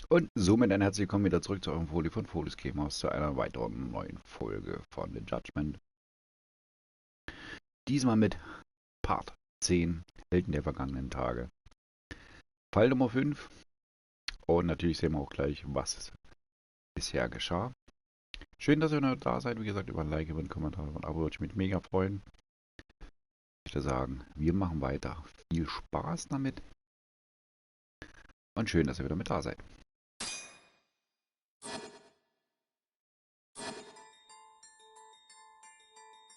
Und somit ein herzlich willkommen wieder zurück zu eurem Folie von Folies Gamehaus zu einer weiteren neuen Folge von The Judgment. Diesmal mit Part 10, Helden der vergangenen Tage. Fall Nummer 5. Und natürlich sehen wir auch gleich, was bisher geschah. Schön, dass ihr noch da seid. Wie gesagt, über ein Like, über einen Kommentar und ein Abo würde ich mich mega freuen. Ich würde sagen, wir machen weiter. Viel Spaß damit. Und schön, dass ihr wieder mit da seid.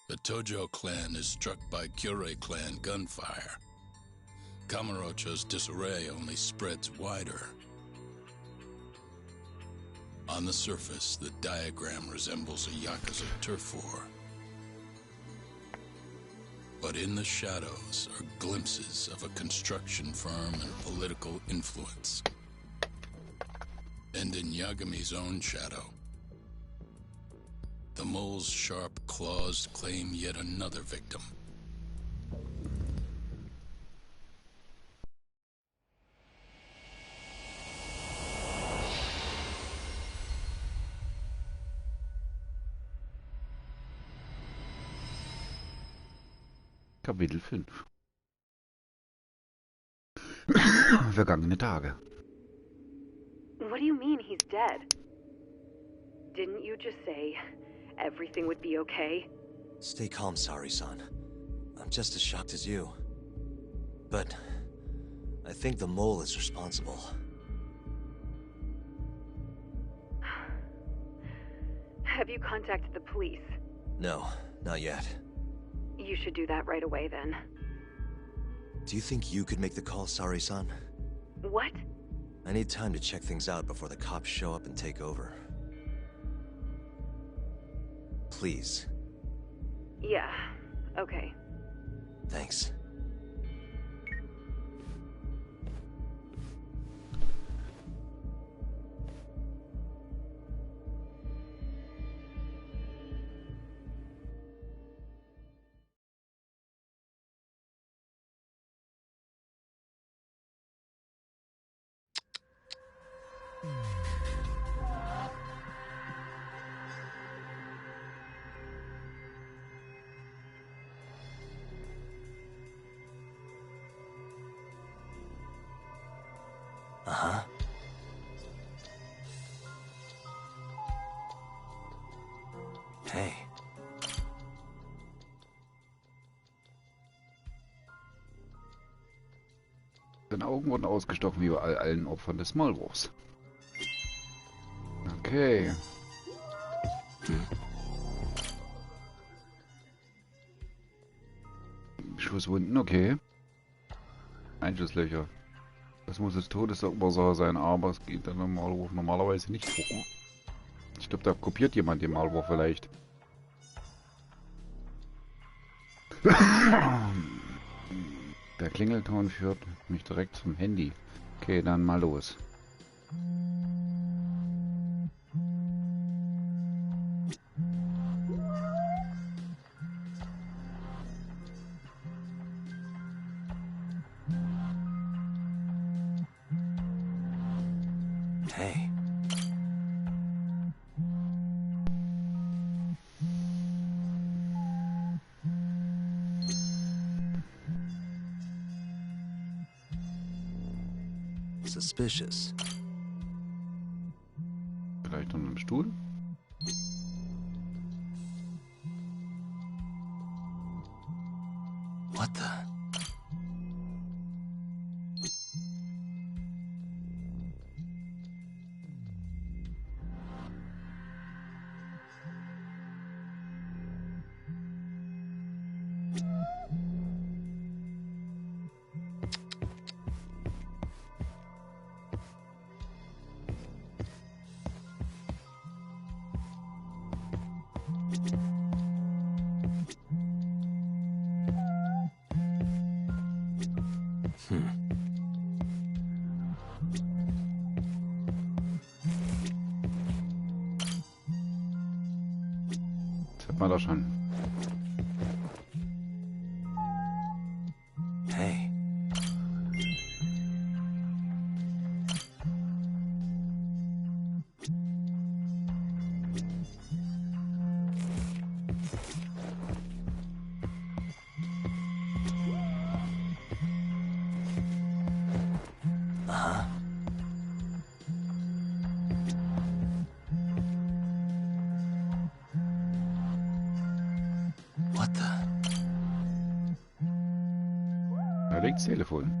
The Tojo clan is struck by Kyorei clan gunfire. Kamurocho's disarray only spreads wider. On the surface, the diagram resembles a Yakuza turf war. But in the shadows are glimpses of a construction firm and political influence. And in Yagami's own shadow, the mole's sharp claws claim yet another victim. Kapitel 5. Vergangene Tage. What do you mean he's dead? Didn't you just say everything would be okay? Stay calm, Sari-san. I'm just as shocked as you. But I think the mole is responsible. Have you contacted the police? No, not yet. You should do that right away then. Do you think you could make the call, Sari-san? What? I need time to check things out before the cops show up and take over. Please. Yeah, okay. Thanks. Uh-huh. Hey. Seine Augen wurden ausgestochen wie bei allen Opfern des Maulwurfs. Okay. Schusswunden, okay. Einschusslöcher. Das muss das Todesursache sein, aber es geht dann im Maulwurf normalerweise nicht vor. Ich glaube, da kopiert jemand den Maulwurf vielleicht. Der Klingelton führt mich direkt zum Handy. Okay, dann mal los. Hey. Suspicious. Vielleicht unter dem Stuhl? What the? Das hat man doch schon. Hey. legt's Telefon.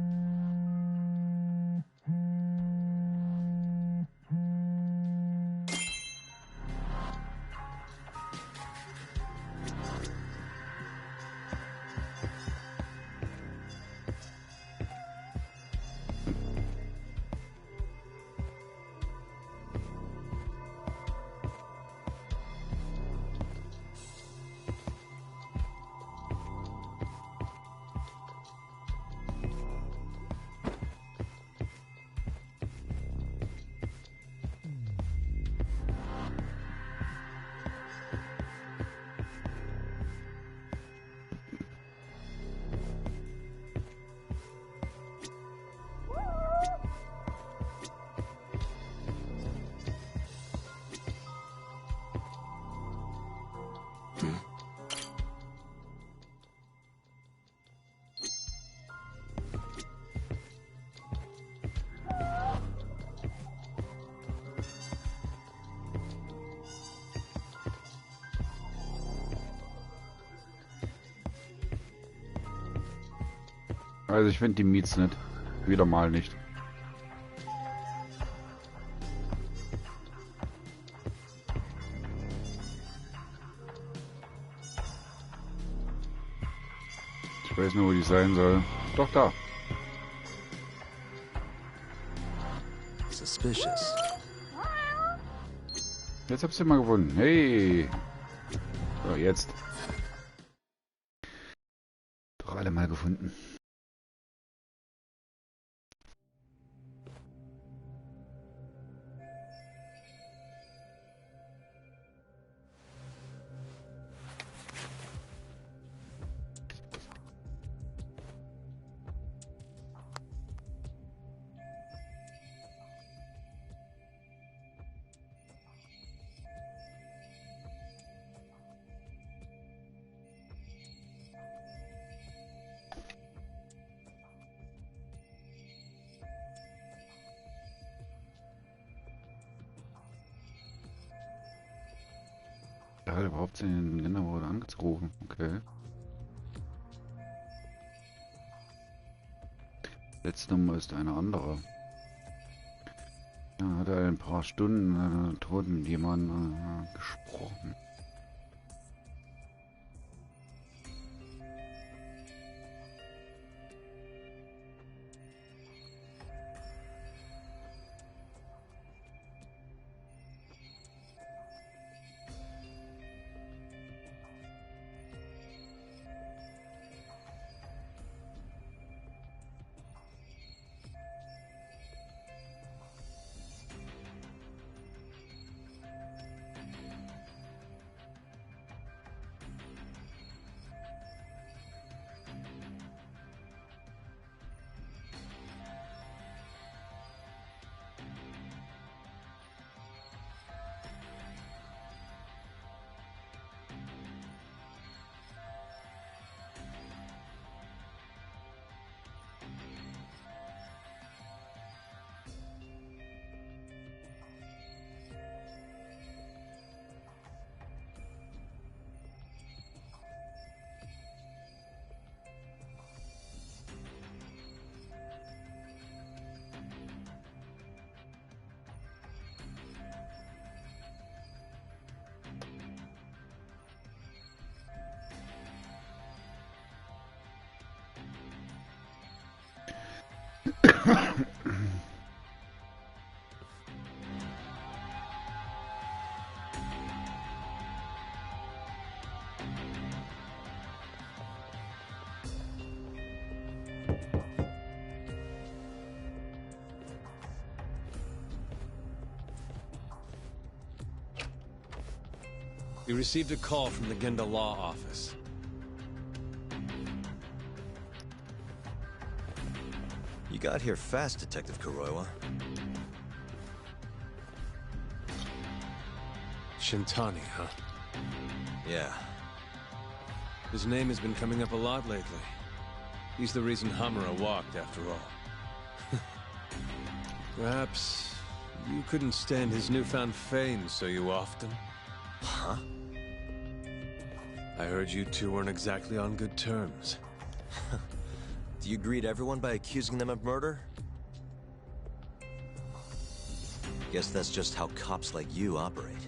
Also ich finde die Miets nicht. Wieder mal nicht. Ich weiß nur, wo die sein soll. Doch, da. Suspicious. Jetzt hab's du mal gefunden. Hey. So, jetzt. Doch alle mal gefunden. Da hat überhaupt den Länder wurde angerufen. Okay. Letzte Nummer ist eine andere. Ja, hat er ein paar Stunden tot mit jemandem gesprochen. We received a call from the GER law office. You got here fast, Detective Kuroiwa. Shintani, huh? Yeah. His name has been coming up a lot lately. He's the reason Hamura walked, after all. Perhaps you couldn't stand his newfound fame so you often? Huh? I heard you two weren't exactly on good terms. Do you greet everyone by accusing them of murder? Guess that's just how cops like you operate.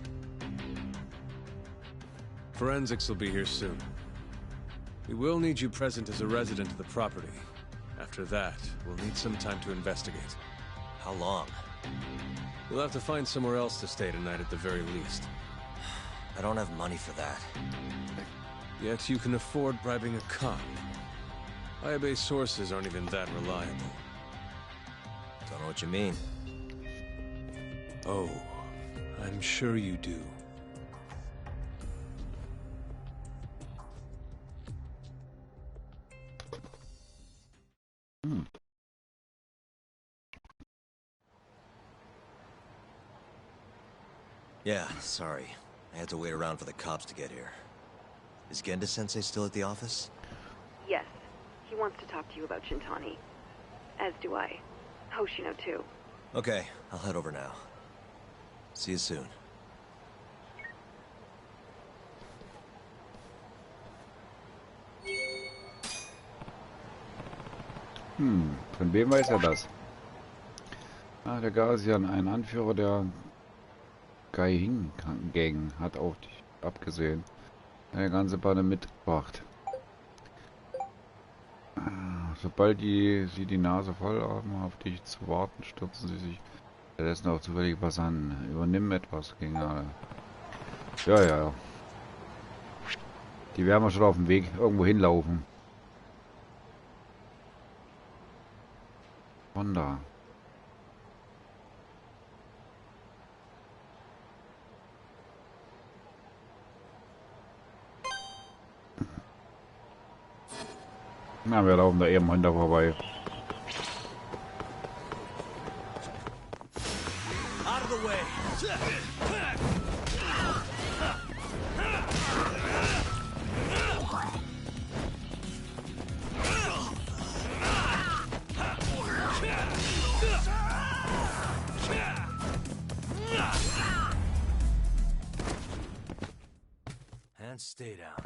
Forensics will be here soon. We will need you present as a resident of the property. After that, we'll need some time to investigate. How long? You'll have to find somewhere else to stay tonight at the very least. I don't have money for that. Yet you can afford bribing a cop. High-base sources aren't even that reliable. Don't know what you mean. Oh, I'm sure you do. Yeah, sorry. I had to wait around for the cops to get here. Is Genda-sensei still at the office? Yes. He wants to talk to you about Shintani. As do I. Hoshino, too. Okay, I'll head over now. See you soon. Von wem weiß er das? Ah, der Gasian, ein Anführer der Gang, hat auf dich abgesehen. Eine ganze Bande mitgebracht. Sobald sie die Nase voll haben, auf dich zu warten, stürzen sie sich stattdessen auch zufällig was an. Übernimm etwas gegen alle. Ja. Die werden wir schon auf dem Weg irgendwo hinlaufen. Von da. Na, wir laufen da eben hinter vorbei. Out of the way! And stay down.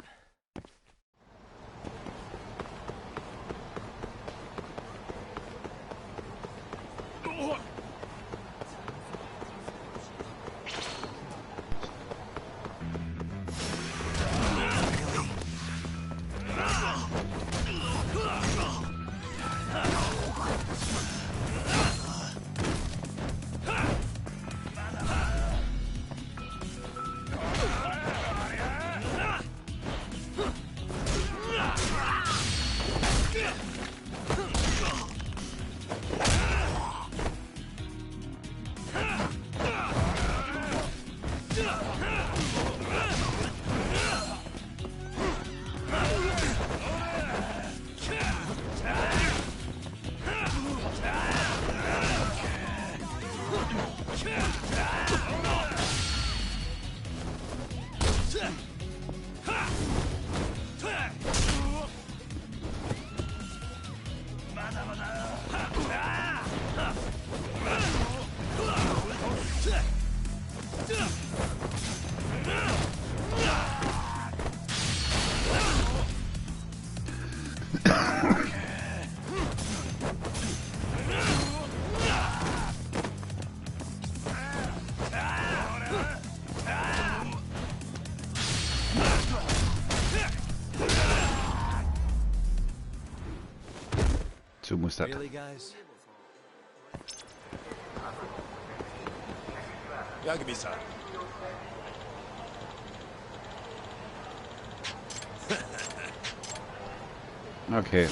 So muss das. Really, guys? Yagami-san. Okay.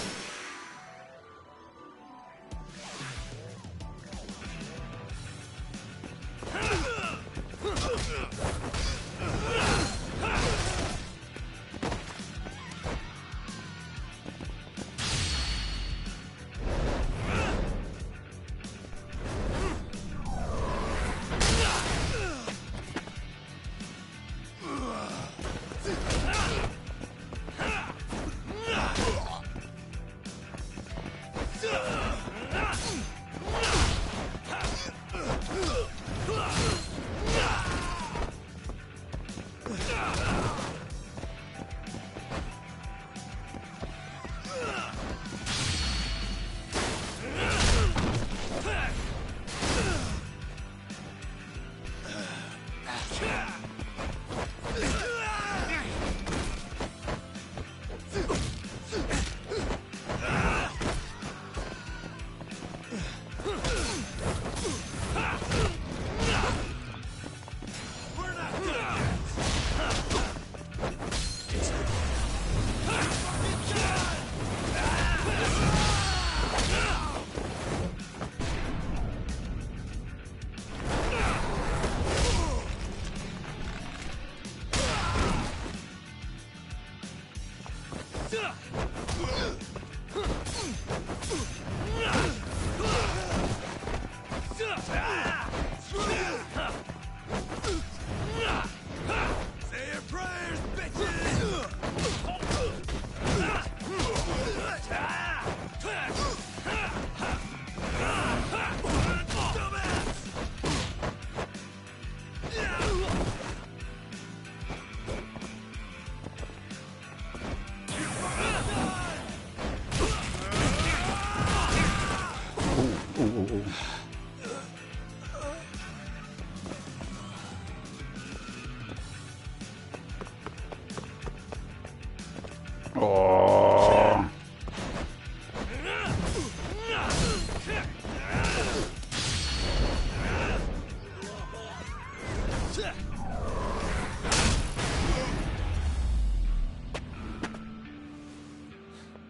Oh.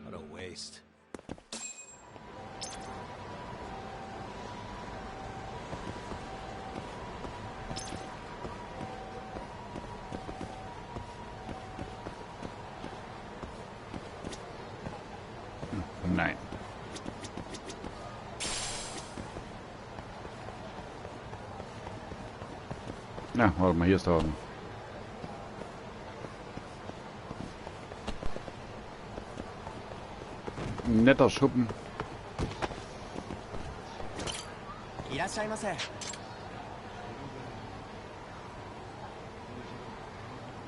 What a waste. Nein. Na, warte mal, hier ist der Haken. Netter Schuppen.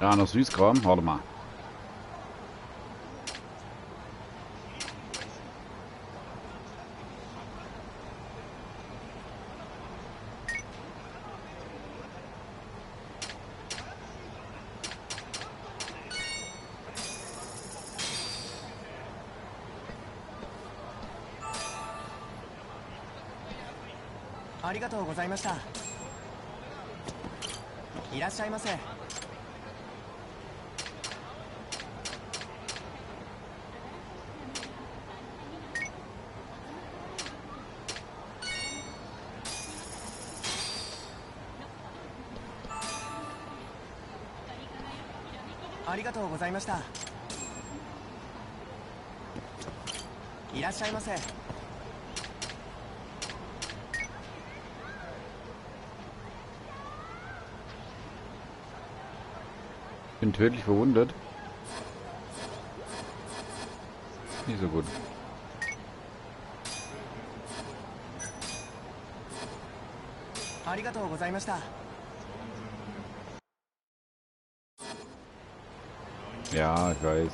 Ja, noch Süßkram. Warte mal. Bin tödlich verwundet. Nicht so gut. Ja, ich weiß.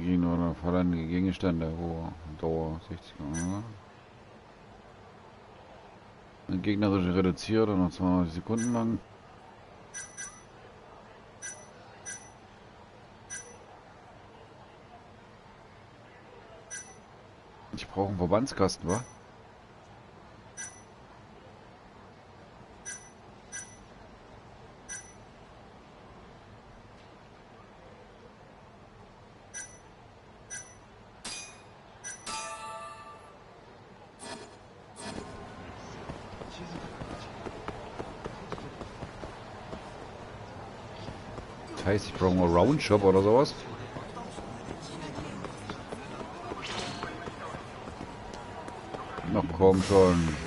Gegen oder fallende Gegenstände, hohe Dauer 60. Ein gegnerische reduziert und noch 20 Sekunden lang. Ich brauche einen Verbandskasten, wa? Das heißt, ich brauche einen Roundshop oder sowas. Na komm schon.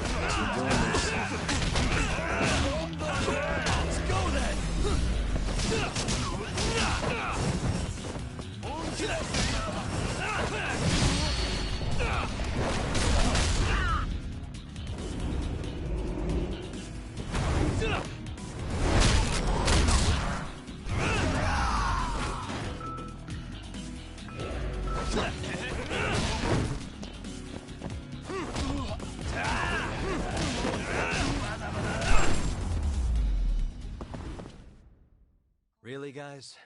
Really, guys?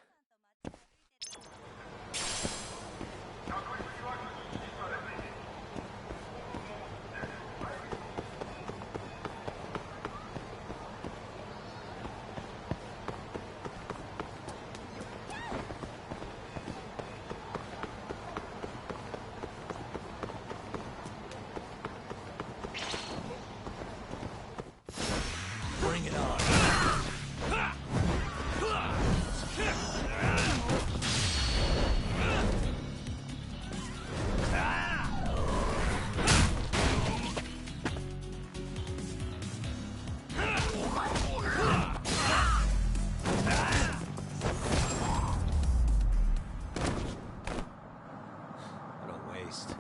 Bring it on. What a waste.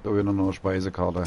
So wieder nur eine Speisekarte.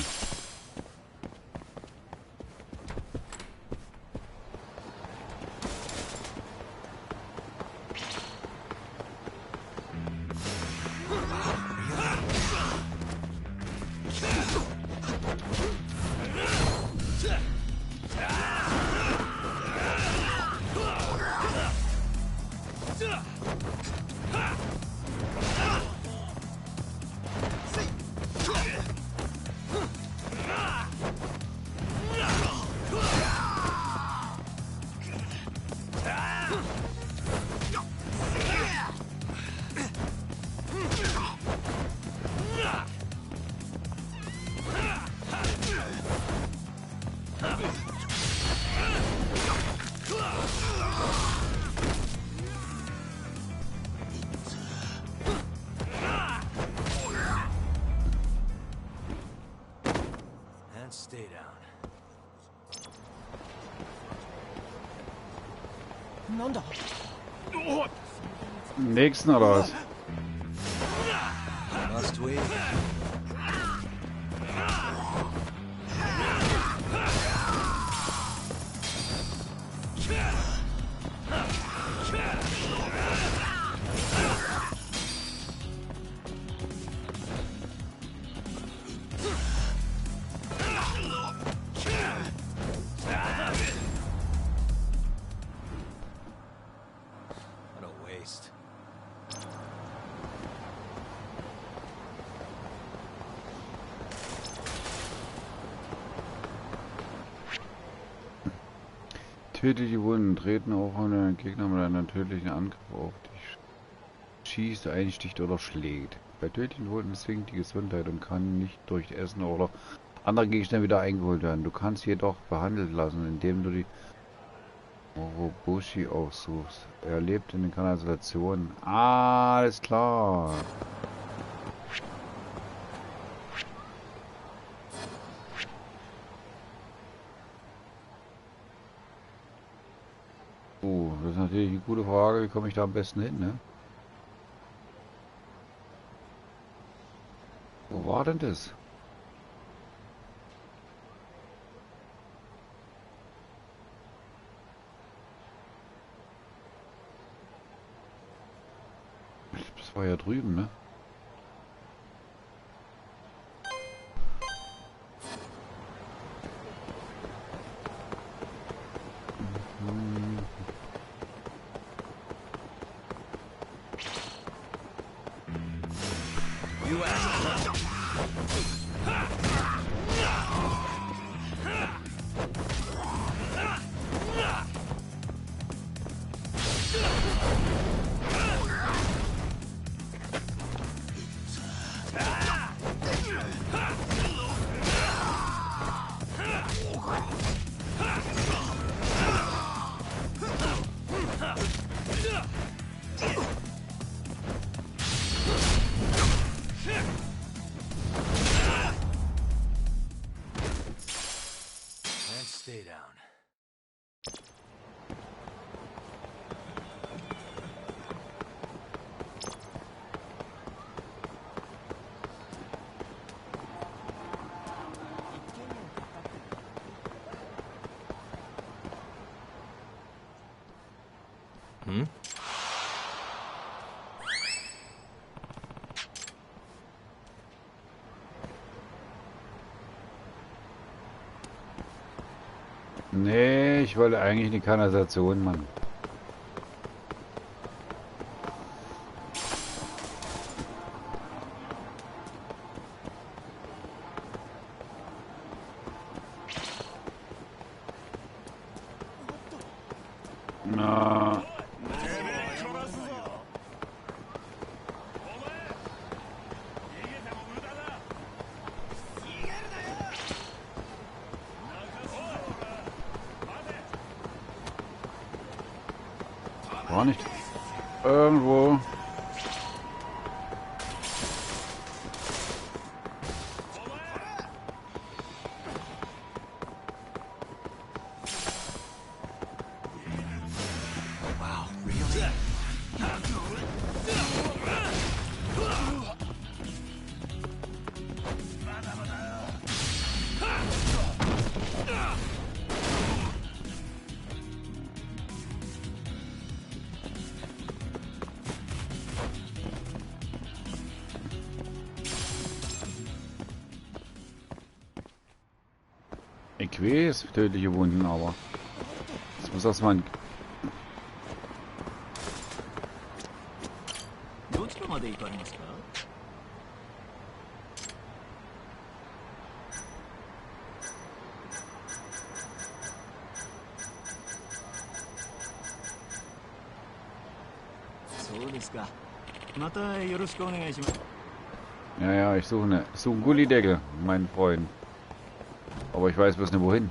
And stay down. Nächsten oder was? Must we? What a waste. Töte die Wunden, treten auch an den Gegner mit einem tödlichen Angriff auf dich. Schießt, einsticht oder schlägt. Bei tödlichen Wunden sinkt die Gesundheit und kann nicht durch Essen oder andere Gegenstände wieder eingeholt werden. Du kannst jedoch behandelt lassen, indem du die Morobushi aufsuchst. Er lebt in den Kanalisationen. Ah, alles klar. Das ist natürlich eine gute Frage. Wie komme ich da am besten hin, ne? Wo war denn das? Das war ja drüben, ne? And stay down. Nee, ich wollte eigentlich in die Kanalisation, Mann. Na. War nicht irgendwo. Wow, really? Ich weiß, tödliche Wunden, aber das muss erstmal ein... どちらまで行かれますか？そうですか。またよろしくお願いします。 Ja, ja, ich suche einen Gullideckel, mein Freund. Aber ich weiß bloß nicht wohin.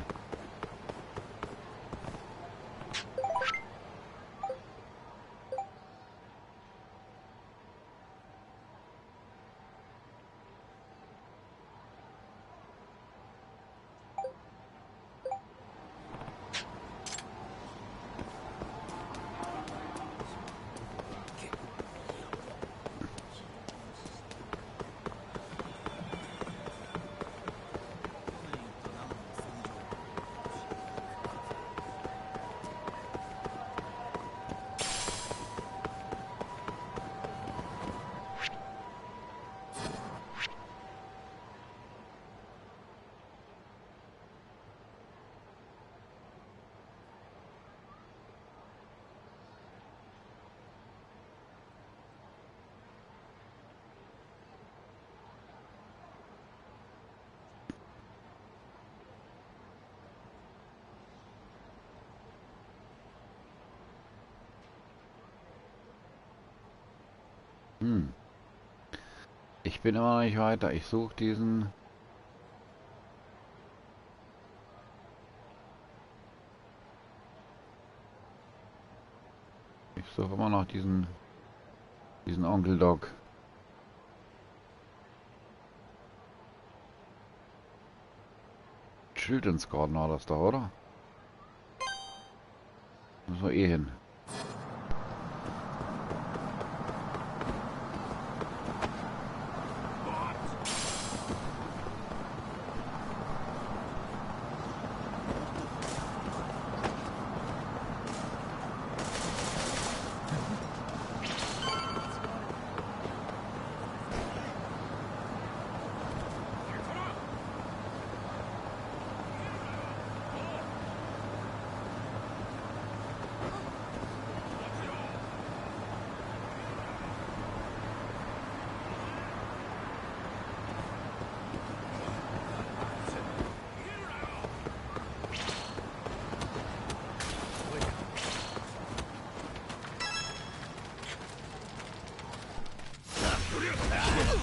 Ich bin immer noch nicht weiter. Ich suche diesen... Ich suche immer noch diesen Onkel Doc. Children's Garden war das da, oder? Müssen wir eh hin.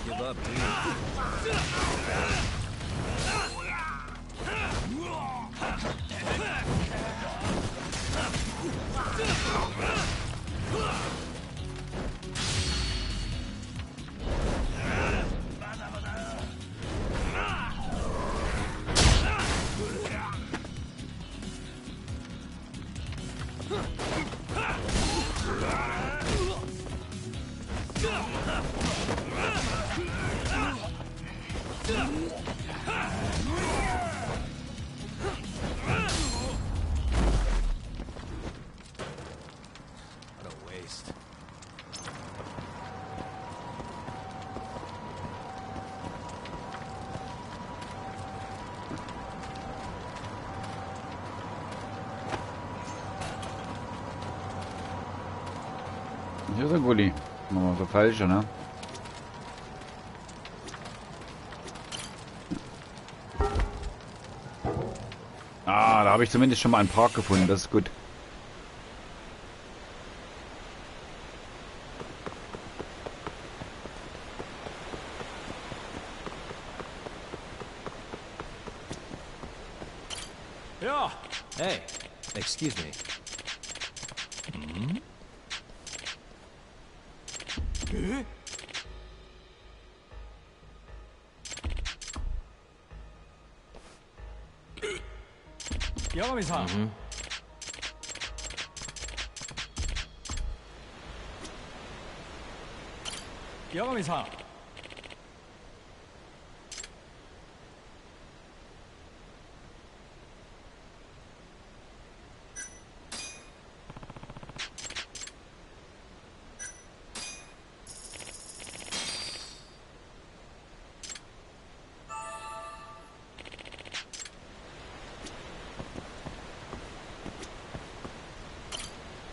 Give up, dude. What a waste. Hier ist ein Gully. Nochmal so falsche, ne? Ah, da habe ich zumindest schon mal einen Park gefunden. Das ist gut. Ja. Hey, excuse me. Eh? 山上さん。山上さん。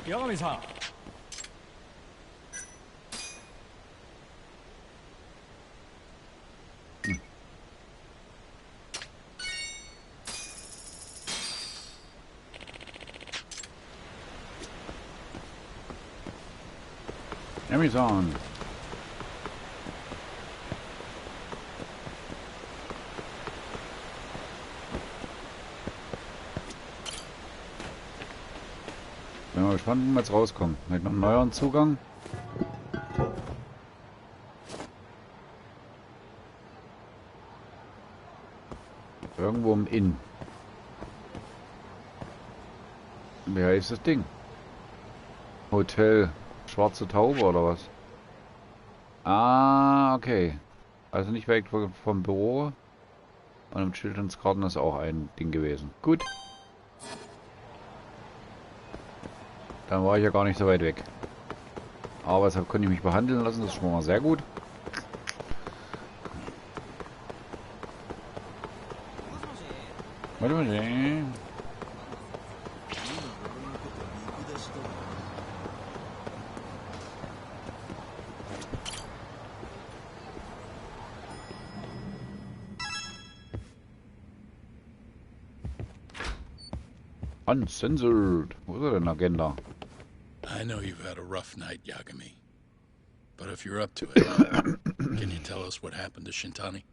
山上さん。Amazon. Bin mal gespannt, wie wir jetzt rauskommen. Mit noch einem neueren Zugang. Irgendwo im Inn. Wie heißt das Ding? Hotel Schwarze Taube oder was? Ah, okay. Also nicht weit vom Büro. Und im Children's Garden ist auch ein Ding gewesen. Gut. Dann war ich ja gar nicht so weit weg. Aber deshalb konnte ich mich behandeln lassen. Das ist schon mal sehr gut. Warte mal. Uncensored. Wo ist er denn, Agenda? I know you've had a rough night, Yagami. But if you're up to it, can you tell us what happened to Shintani?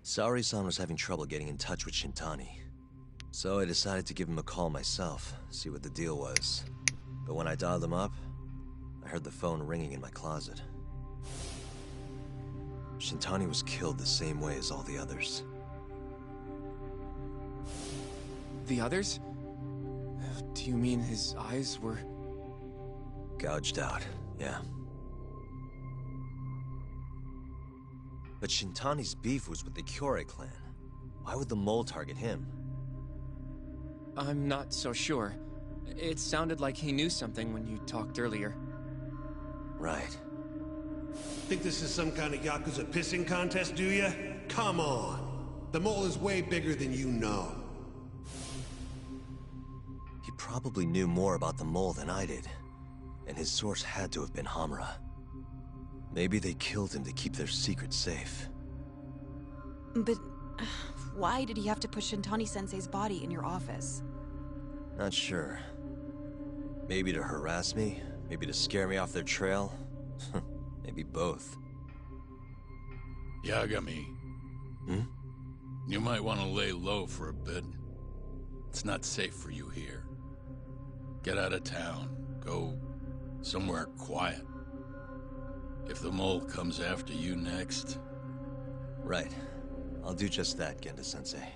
Sari-san was having trouble getting in touch with Shintani. So I decided to give him a call myself, see what the deal was. But when I dialed him up, I heard the phone ringing in my closet. Shintani was killed the same way as all the others. The others? Do you mean his eyes were... Gouged out, yeah. But Shintani's beef was with the GER clan. Why would the mole target him? I'm not so sure. It sounded like he knew something when you talked earlier. Right. Think this is some kind of Yakuza pissing contest, do ya? Come on! The mole is way bigger than you know. He probably knew more about the mole than I did. And his source had to have been Hamura. Maybe they killed him to keep their secret safe. But why did he have to put Shintani-sensei's body in your office? Not sure. Maybe to harass me? Maybe to scare me off their trail? Maybe both. Yagami. Hmm? You might want to lay low for a bit. It's not safe for you here. Get out of town. Go somewhere quiet. If the mole comes after you next... Right. I'll do just that, Genda-sensei.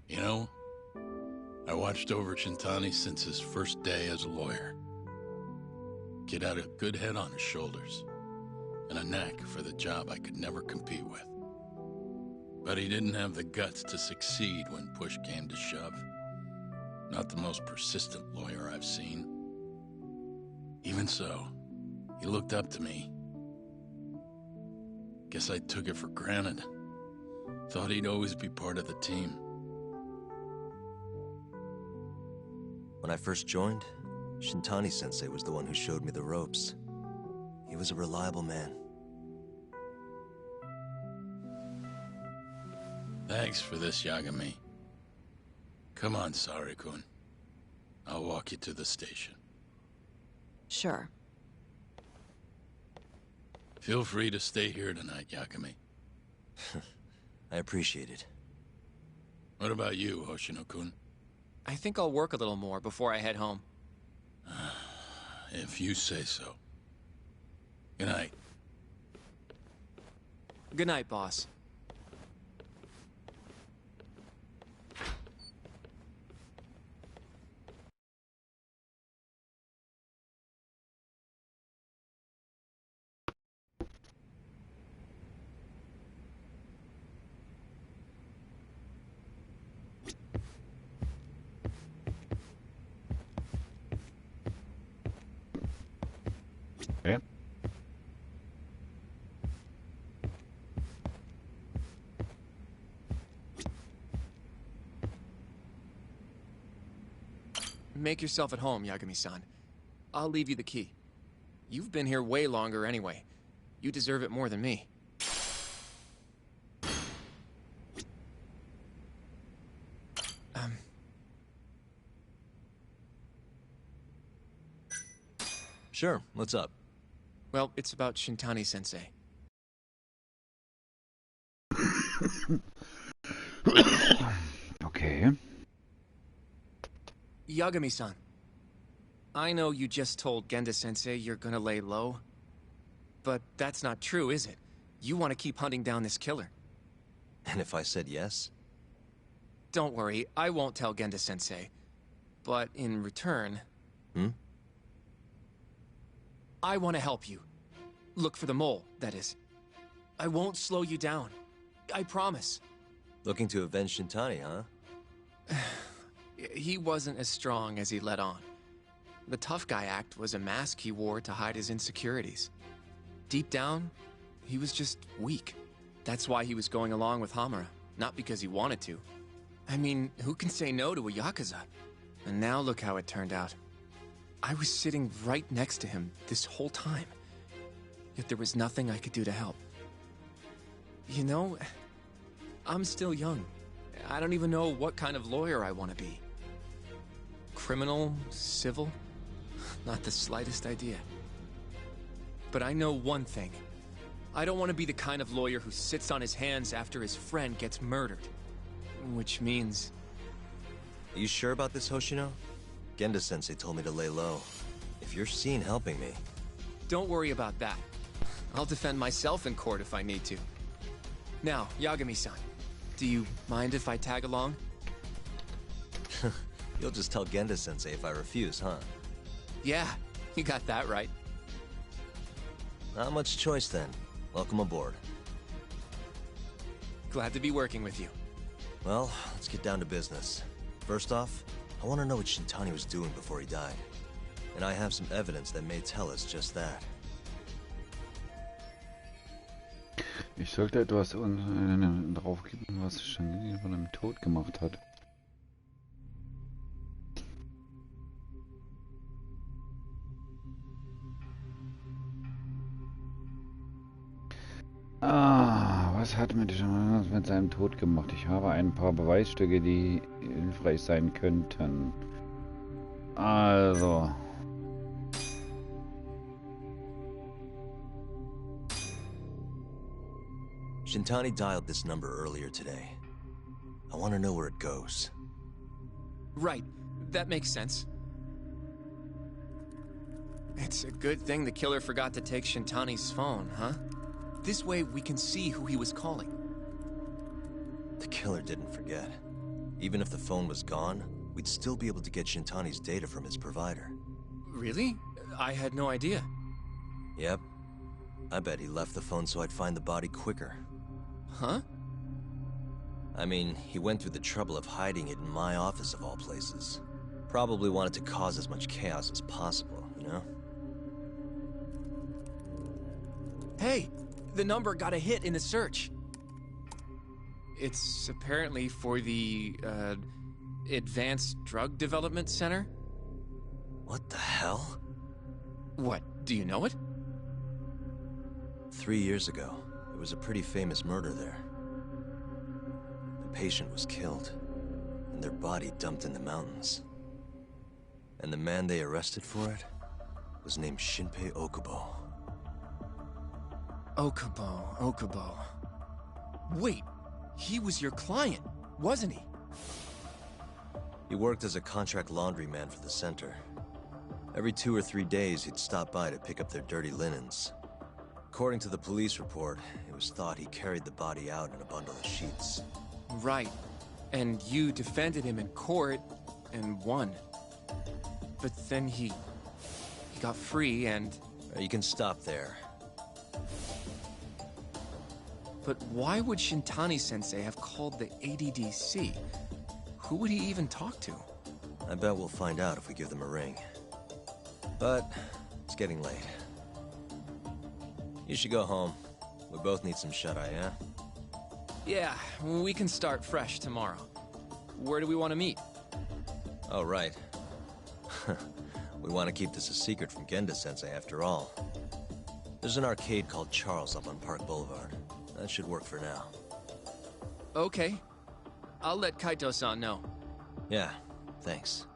You know, I watched over Shintani since his first day as a lawyer. Kid had a good head on his shoulders, and a knack for the job I could never compete with. But he didn't have the guts to succeed when push came to shove. Not the most persistent lawyer I've seen. Even so, he looked up to me. Guess I took it for granted. Thought he'd always be part of the team. When I first joined, Shintani-sensei was the one who showed me the ropes. He was a reliable man. Thanks for this, Yagami. Come on, Sari-kun. I'll walk you to the station. Sure. Feel free to stay here tonight, Yagami. I appreciate it. What about you, Hoshino-kun? I think I'll work a little more before I head home. If you say so. Good night. Good night, boss. Okay. Make yourself at home, Yagami-san. I'll leave you the key. You've been here way longer anyway. You deserve it more than me. Sure, what's up? Well, it's about Shintani-sensei. Okay. Yagami-san. I know you just told Genda-sensei you're gonna lay low. But that's not true, is it? You want to keep hunting down this killer. And if I said yes? Don't worry, I won't tell Genda-sensei. But in return... I want to help you. Look for the mole, that is. I won't slow you down. I promise. Looking to avenge Shintani, huh? He wasn't as strong as he let on. The tough guy act was a mask he wore to hide his insecurities. Deep down, he was just weak. That's why he was going along with Hamura, not because he wanted to. I mean, who can say no to a Yakuza? And now look how it turned out. I was sitting right next to him this whole time. Yet there was nothing I could do to help. You know, I'm still young. I don't even know what kind of lawyer I want to be. Criminal? Civil? Not the slightest idea. But I know one thing. I don't want to be the kind of lawyer who sits on his hands after his friend gets murdered. Which means... Are you sure about this, Hoshino? Genda-sensei told me to lay low. If you're seen helping me... Don't worry about that. I'll defend myself in court if I need to. Now, Yagami-san, do you mind if I tag along? You'll just tell Genda-sensei if I refuse, huh? Yeah, you got that right. Not much choice then. Welcome aboard. Glad to be working with you. Well, let's get down to business. First off, I want to know what Shintani was doing before he died. And I have some evidence that may tell us just that. Ich sollte etwas drauf geben, was Shangini von dem Tod gemacht hat. Was hat mit seinem Tod gemacht? Ich habe ein paar Beweisstücke, die hilfreich sein könnten. Also. Shintani dialed this number earlier today. I want to know where it goes. Right. That makes sense. It's a good thing the killer forgot to take Shintani's phone, huh? This way we can see who he was calling. The killer didn't forget. Even if the phone was gone, we'd still be able to get Shintani's data from his provider. Really? I had no idea. Yep. I bet he left the phone so I'd find the body quicker. Huh? I mean, he went through the trouble of hiding it in my office of all places. Probably wanted to cause as much chaos as possible, you know? Hey, the number got a hit in the search. It's apparently for the, Advanced Drug Development Center? What the hell? What, do you know it? 3 years ago, there was a pretty famous murder there. The patient was killed, and their body dumped in the mountains. And the man they arrested for it was named Shinpei Okubo. Okubo. Wait, he was your client, wasn't he? He worked as a contract laundryman for the center. Every 2 or 3 days, he'd stop by to pick up their dirty linens. According to the police report, it was thought he carried the body out in a bundle of sheets. Right. And you defended him in court and won. But then he got free and... You can stop there. But why would Shintani-sensei have called the ADDC? Who would he even talk to? I bet we'll find out if we give them a ring. But it's getting late. You should go home. We both need some shut-eye, yeah? Yeah, we can start fresh tomorrow. Where do we want to meet? Oh, right. We want to keep this a secret from Genda-sensei after all. There's an arcade called Charles up on Park Boulevard. That should work for now. Okay. I'll let Kaito-san know. Yeah, thanks.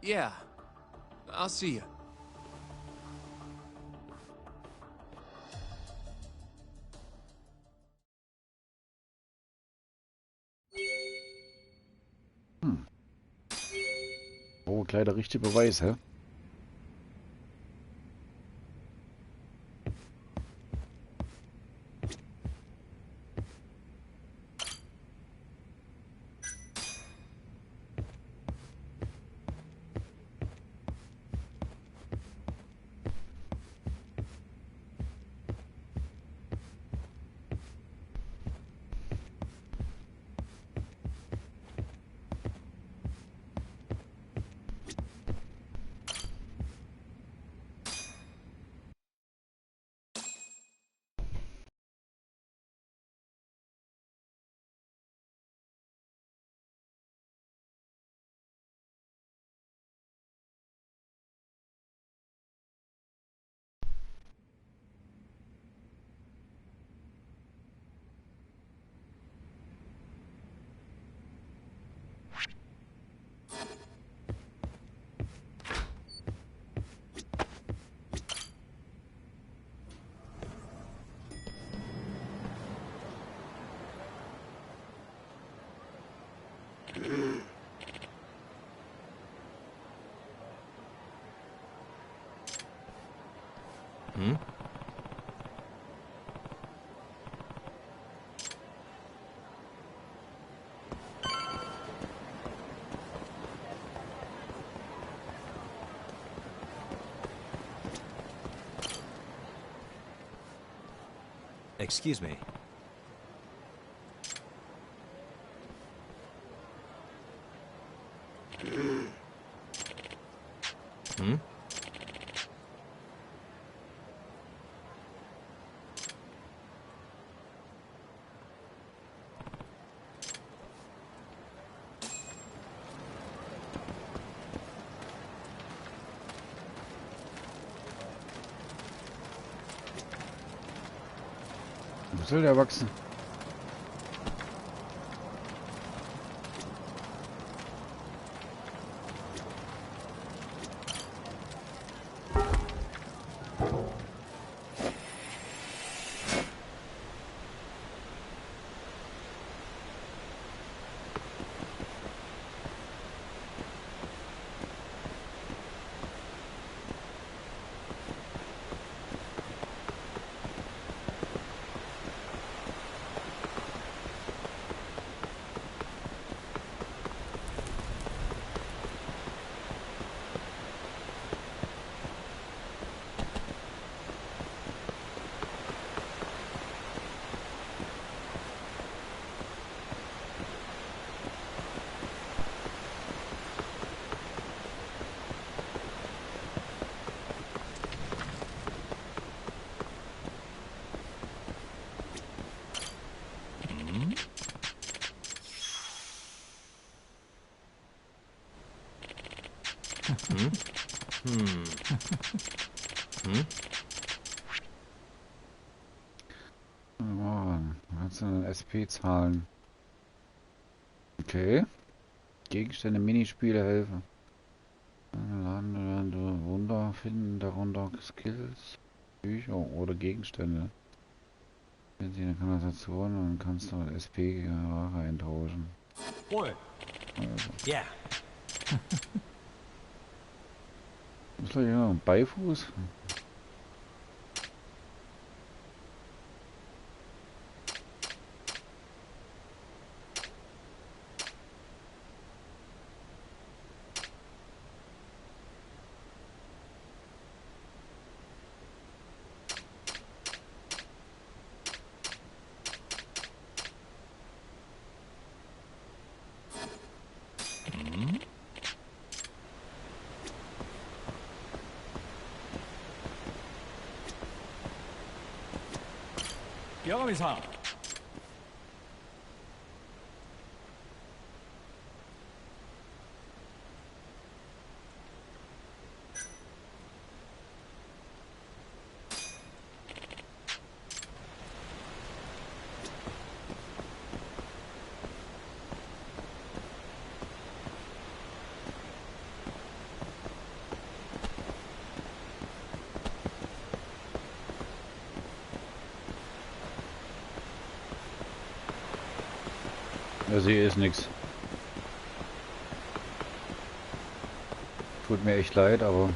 Yeah. I'll see you. Oh, gleich der richtige Beweis, hä? Hmm? Excuse me. Hmm? Wo soll der wachsen? Kannst du einen SP zahlen? Okay. Gegenstände, Minispiele helfen. Wunder finden, darunter Skills, Bücher oder Gegenstände. Wenn sie eine Kanalisation, dann kannst du SP eintauschen. Boy. Also. Yeah. Ist gleich ja ein Beifuß. 여감이상. Also hier ist nichts. Tut mir echt leid, aber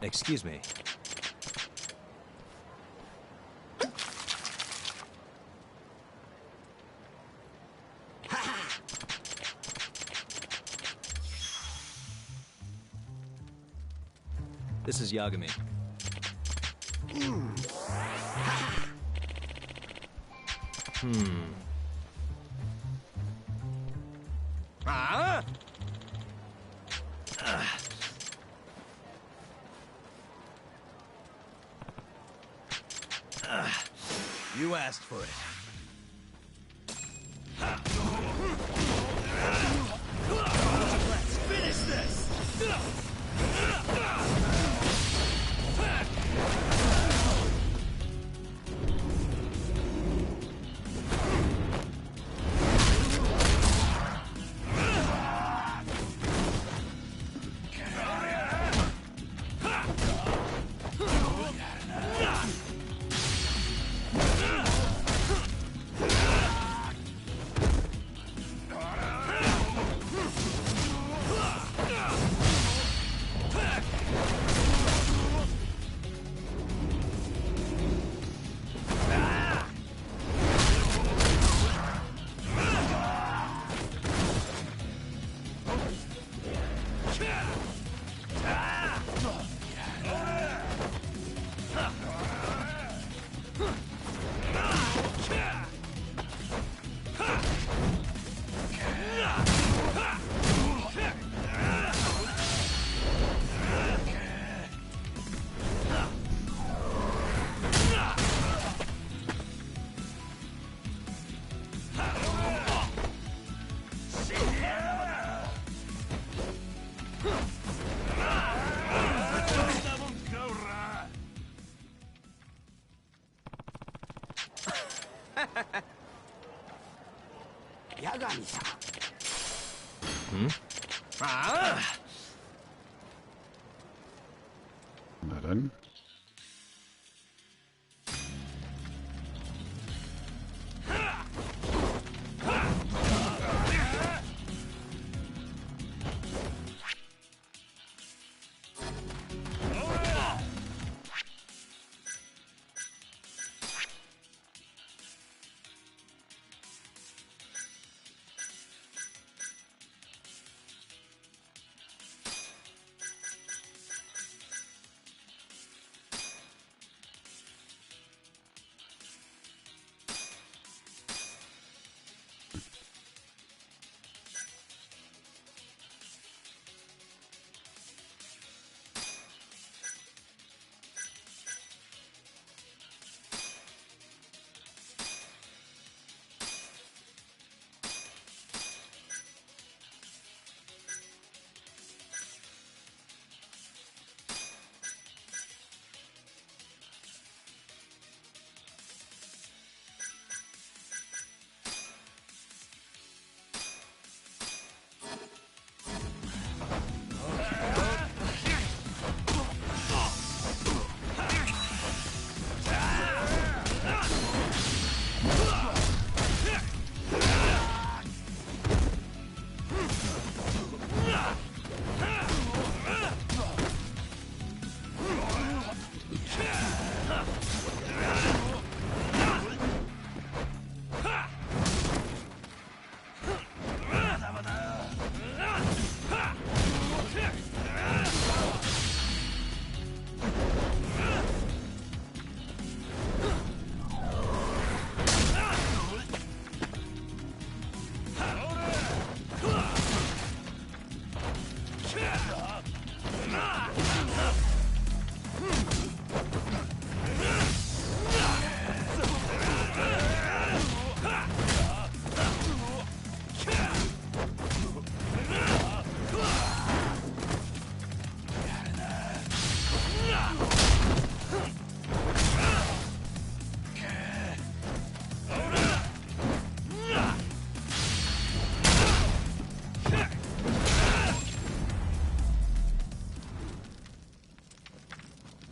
Excuse me. This is Yagami. You asked for it. Let's finish this! Yagami-san. na dann.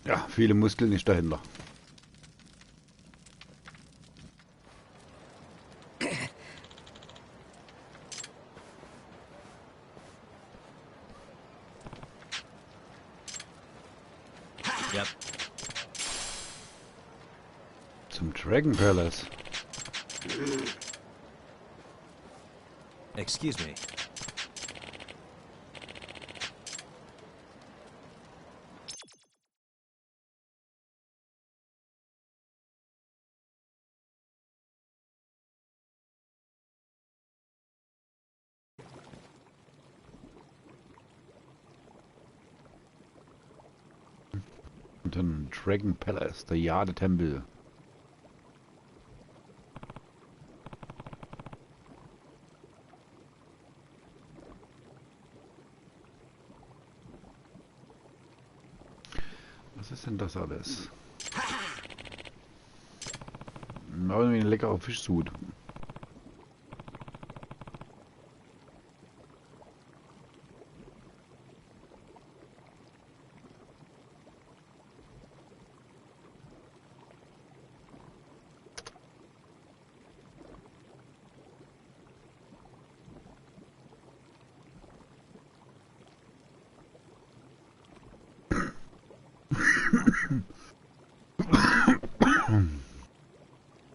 Ja, viele Muskeln nicht dahinter. Yep. Zum Dragon Palace. Excuse me. Und dann Dragon Palace, der Jade-Tempel. Was ist denn das alles? Irgendwie ein leckerer Fischsud.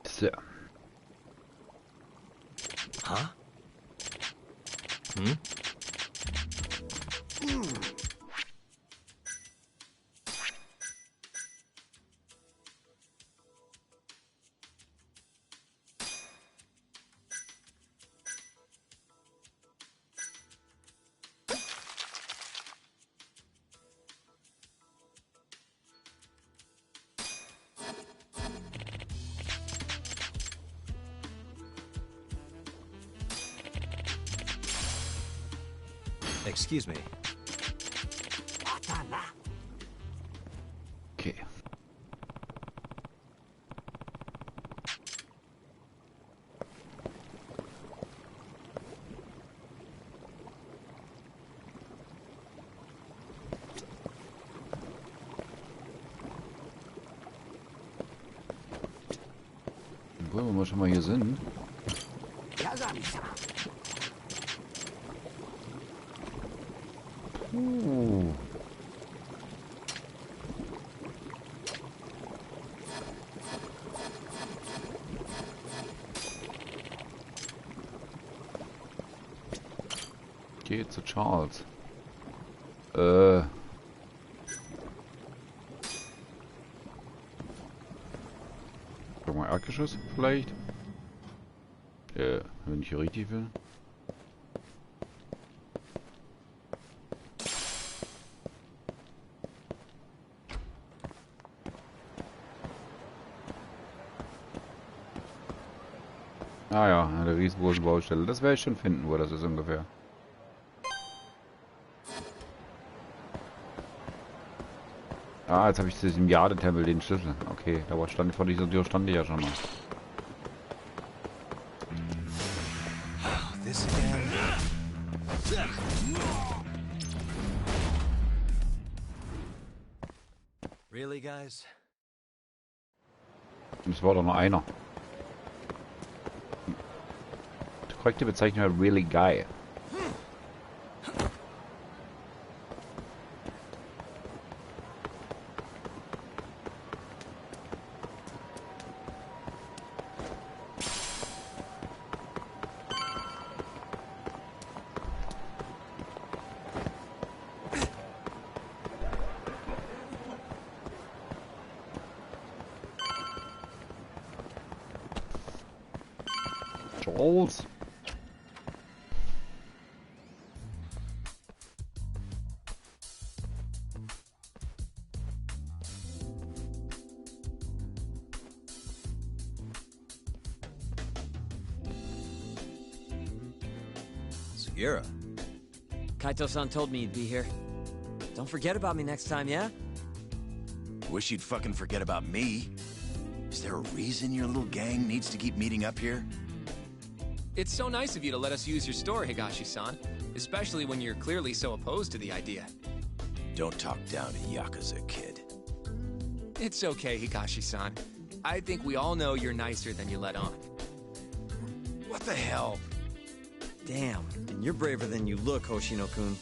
So. Huh? Hmm? Excuse me. Okay. Wollen wir mal schon mal hier sind. Geh zu Charles. Guck mal, Erdgeschoss vielleicht? Wenn ich hier richtig will. Ah ja, eine riesengroße Baustelle. Das werde ich schon finden, wo das ist ungefähr. Ah, jetzt habe ich zu diesem Jade-Tempel den Schlüssel. Okay, da stand vor dieser Tür stand ich ja schon mal. This again. Really, guys? Es war doch nur einer. Die korrekte Bezeichnung war really guy. Charles. Ira. Kaito-san told me you'd be here. Don't forget about me next time, yeah? Wish you'd fucking forget about me. Is there a reason your little gang needs to keep meeting up here? It's so nice of you to let us use your store, Higashi-san. Especially when you're clearly so opposed to the idea. Don't talk down to Yakuza, kid. It's okay, Higashi-san. I think we all know you're nicer than you let on. What the hell? Damn, and you're braver than you look, Hoshino-kun.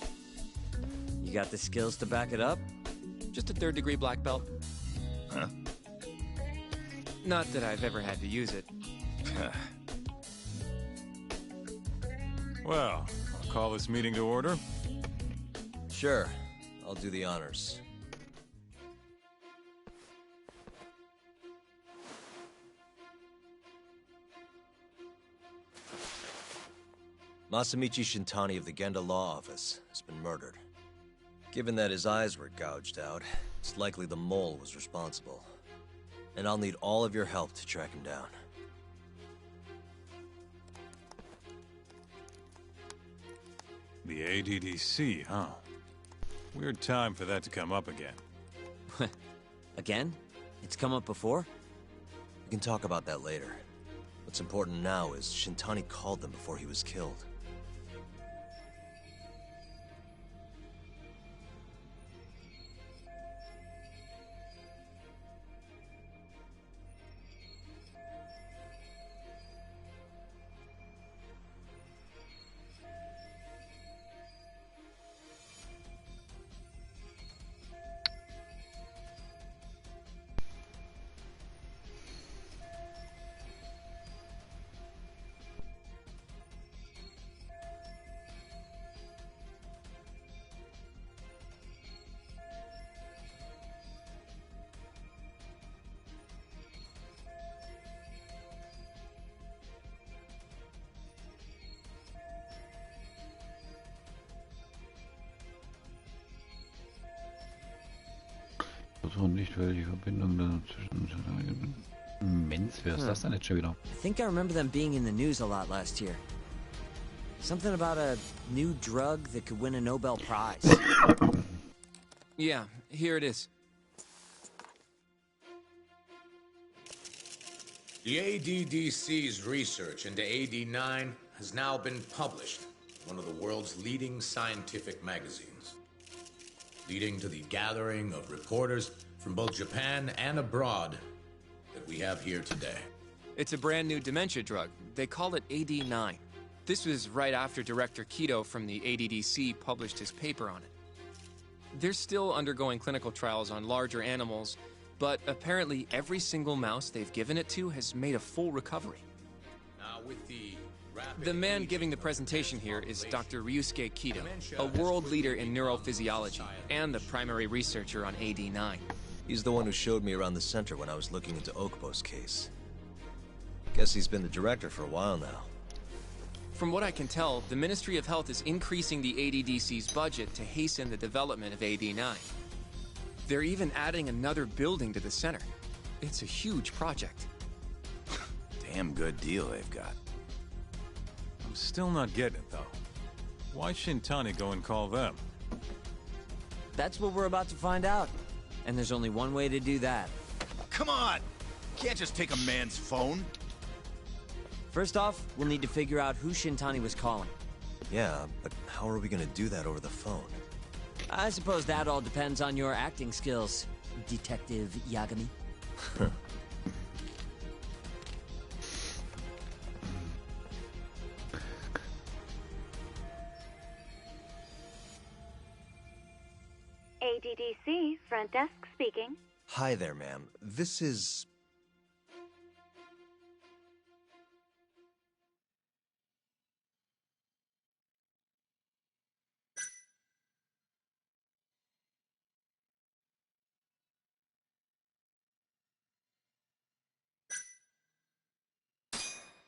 You got the skills to back it up? Just a third-degree black belt. Huh? Not that I've ever had to use it. Well, I'll call this meeting to order. Sure, I'll do the honors. Masamichi Shintani of the Genda Law Office has been murdered. Given that his eyes were gouged out, it's likely the mole was responsible. And I'll need all of your help to track him down. The ADDC, huh? Weird time for that to come up again. Again? It's come up before? We can talk about that later. What's important now is Shintani called them before he was killed. So nicht, weil die Verbindung zwischen Mensch, wer ist das denn jetzt schon wieder? I think I remember them being in the news a lot last year. Something about a new drug that could win a Nobel Prize. Yeah, here it is. The ADDC's research into AD9 has now been published in one of the world's leading scientific magazines, leading to the gathering of reporters from both Japan and abroad that we have here today. It's a brand new dementia drug. They call it AD9. This was right after Director Kido from the ADDC published his paper on it. They're still undergoing clinical trials on larger animals, but apparently every single mouse they've given it to has made a full recovery. Now, with the man giving the presentation here is Dr. Ryusuke Kido, a world leader in neurophysiology and the primary researcher on AD9. He's the one who showed me around the center when I was looking into Okubo's case. Guess he's been the director for a while now. From what I can tell, the Ministry of Health is increasing the ADDC's budget to hasten the development of AD9. They're even adding another building to the center. It's a huge project. Damn good deal they've got. I'm still not getting it, though. Why Shintani go and call them? That's what we're about to find out. And there's only one way to do that. Come on! Can't just take a man's phone. First off, we'll need to figure out who Shintani was calling. Yeah, but how are we gonna do that over the phone? I suppose that all depends on your acting skills, Detective Yagami. ADDC, front desk speaking. Hi there, ma'am. This is...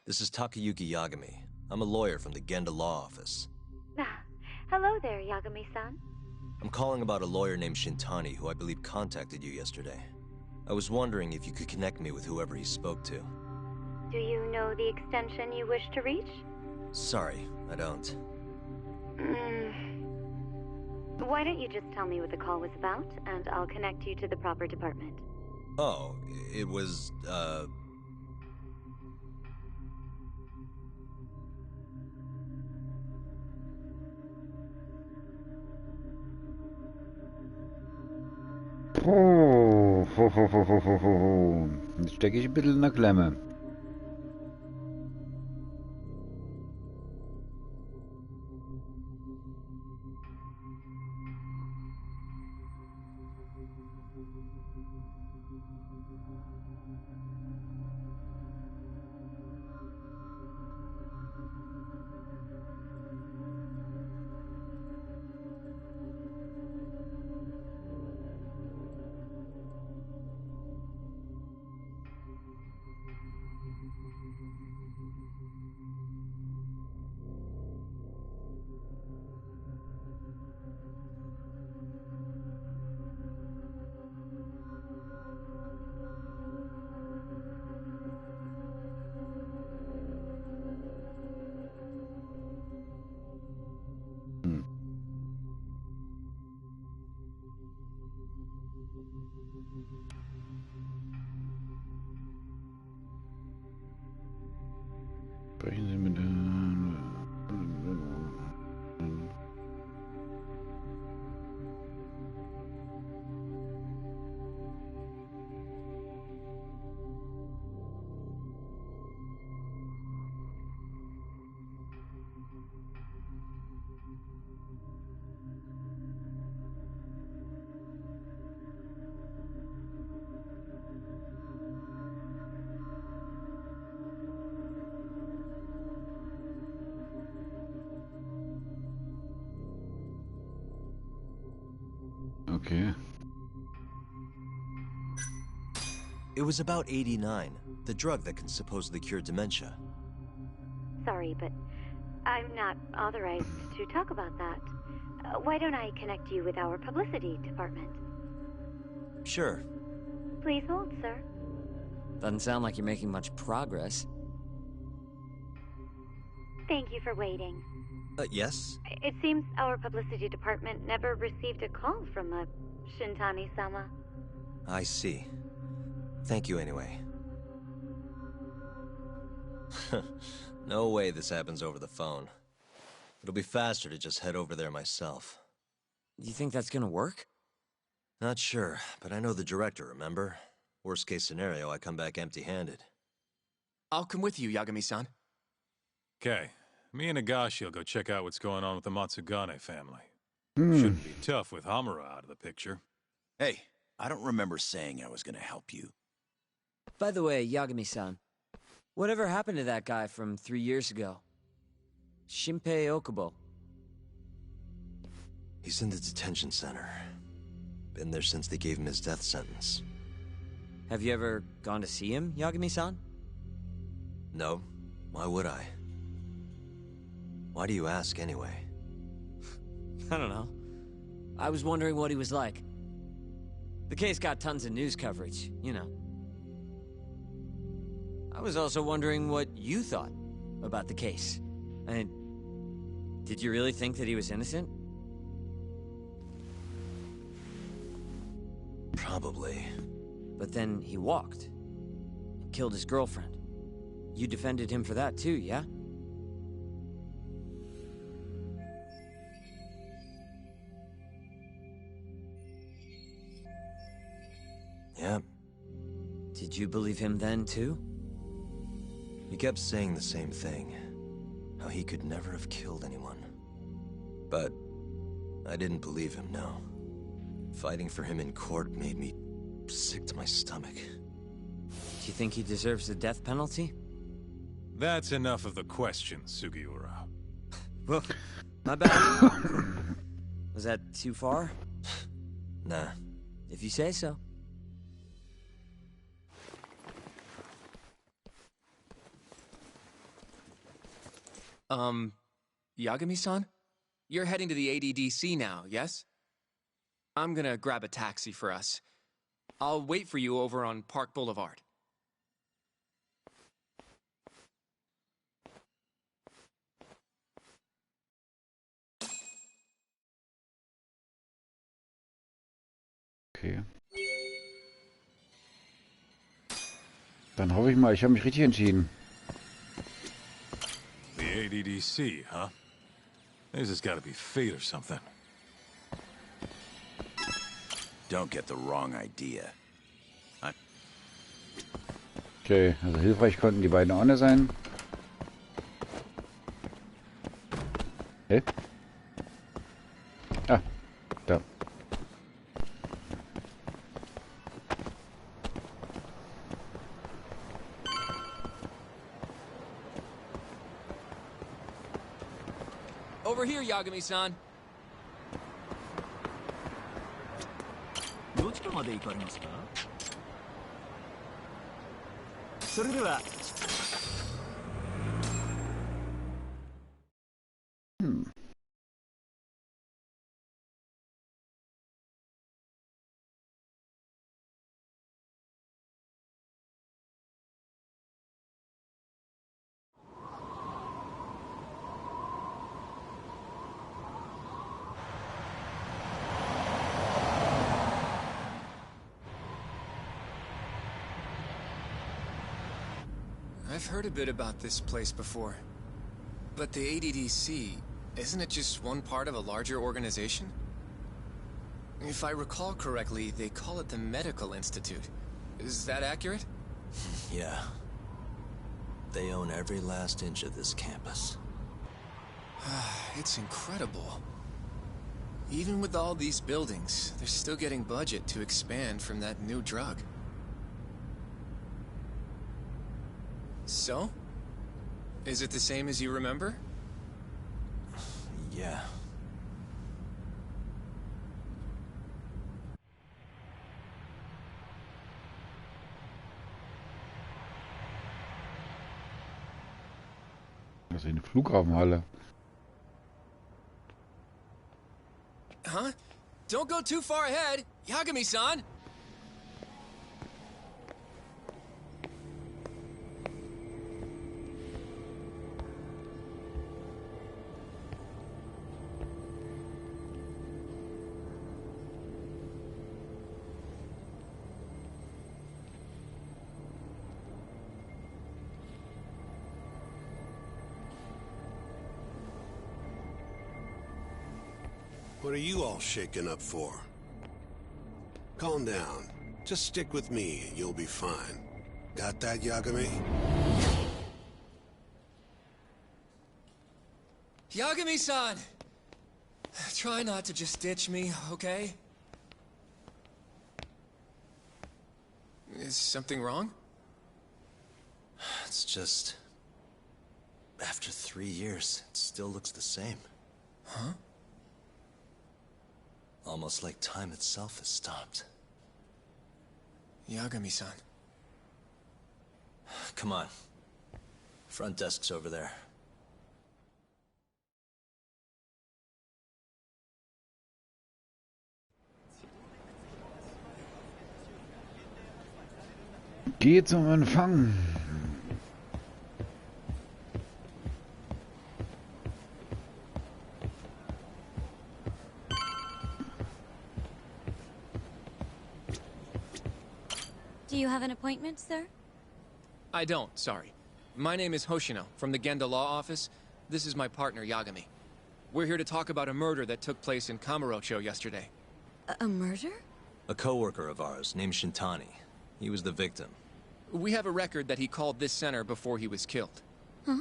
This is Takayuki Yagami. I'm a lawyer from the Genda Law Office. Hello there, Yagami-san. I'm calling about a lawyer named Shintani who I believe contacted you yesterday. I was wondering if you could connect me with whoever he spoke to. Do you know the extension you wish to reach? Sorry, I don't. Why don't you just tell me what the call was about, and I'll connect you to the proper department. Oh, it was, Jetzt stecke ich ein bisschen in der Klemme. Sprechen Sie mit Okay. It was about 89, the drug that can supposedly cure dementia. Sorry, but I'm not authorized to talk about that. Why don't I connect you with our publicity department? Sure. Please hold, sir. Doesn't sound like you're making much progress. Thank you for waiting. Yes? It seems our publicity department never received a call from a Shintani-sama. I see. Thank you anyway. No way this happens over the phone. It'll be faster to just head over there myself. You think that's gonna work? Not sure, but I know the director, remember? Worst case scenario, I come back empty-handed. I'll come with you, Yagami-san. Okay. Me and Nagashi will go check out what's going on with the Matsugane family. Shouldn't be tough with Hamura out of the picture. Hey, I don't remember saying I was gonna help you. By the way, Yagami-san, whatever happened to that guy from 3 years ago? Shinpei Okubo. He's in the detention center. Been there since they gave him his death sentence. Have you ever gone to see him, Yagami-san? No. Why would I? Why do you ask, anyway? I don't know. I was wondering what he was like. The case got tons of news coverage, you know. I was also wondering what you thought about the case. I mean, did you really think that he was innocent? Probably. But then he walked. And killed his girlfriend. You defended him for that too, yeah? Yeah. Did you believe him then too? He kept saying the same thing. How he could never have killed anyone. But I didn't believe him, no. Fighting for him in court made me sick to my stomach. Do you think he deserves the death penalty? That's enough of the questions, Sugiura. Well, my bad. Was that too far? Nah. If you say so. Yagami-san? You're heading to the ADDC now, yes? I'm gonna grab a taxi for us. I'll wait for you over on Park Boulevard. Okay. Dann hoffe ich mal, ich habe mich richtig entschieden. The ADDC, huh? This has got to be fate or something. Don't get the wrong idea. Okay, also hilfreich konnten die beiden auch nicht sein. Hä? Ah, da. Over here, Yagami-san. どちらまで行かれますか？それでは。I've heard a bit about this place before. But the ADDC, isn't it just one part of a larger organization? If I recall correctly, they call it the Medical Institute. Is that accurate? Yeah. They own every last inch of this campus. It's incredible. Even with all these buildings, they're still getting budget to expand from that new drug. So? Is it the same as you remember? Yeah. Das ist eine Flughafenhalle. Huh? Don't go too far ahead, Yagami-san! What are you all shaken up for? Calm down. Just stick with me and you'll be fine. Got that, Yagami? Yagami-san! Try not to just ditch me, okay? Is something wrong? It's just... After 3 years, it still looks the same. Huh? Almost like time itself has stopped. Yagami-san. Come on. Front desk's over there. Geh zum Empfang. Do you have an appointment, sir? I don't, sorry. My name is Hoshino, from the Genda Law Office. This is my partner, Yagami. We're here to talk about a murder that took place in Kamurocho yesterday. A murder? A coworker of ours, named Shintani. He was the victim. We have a record that he called this center before he was killed. Huh?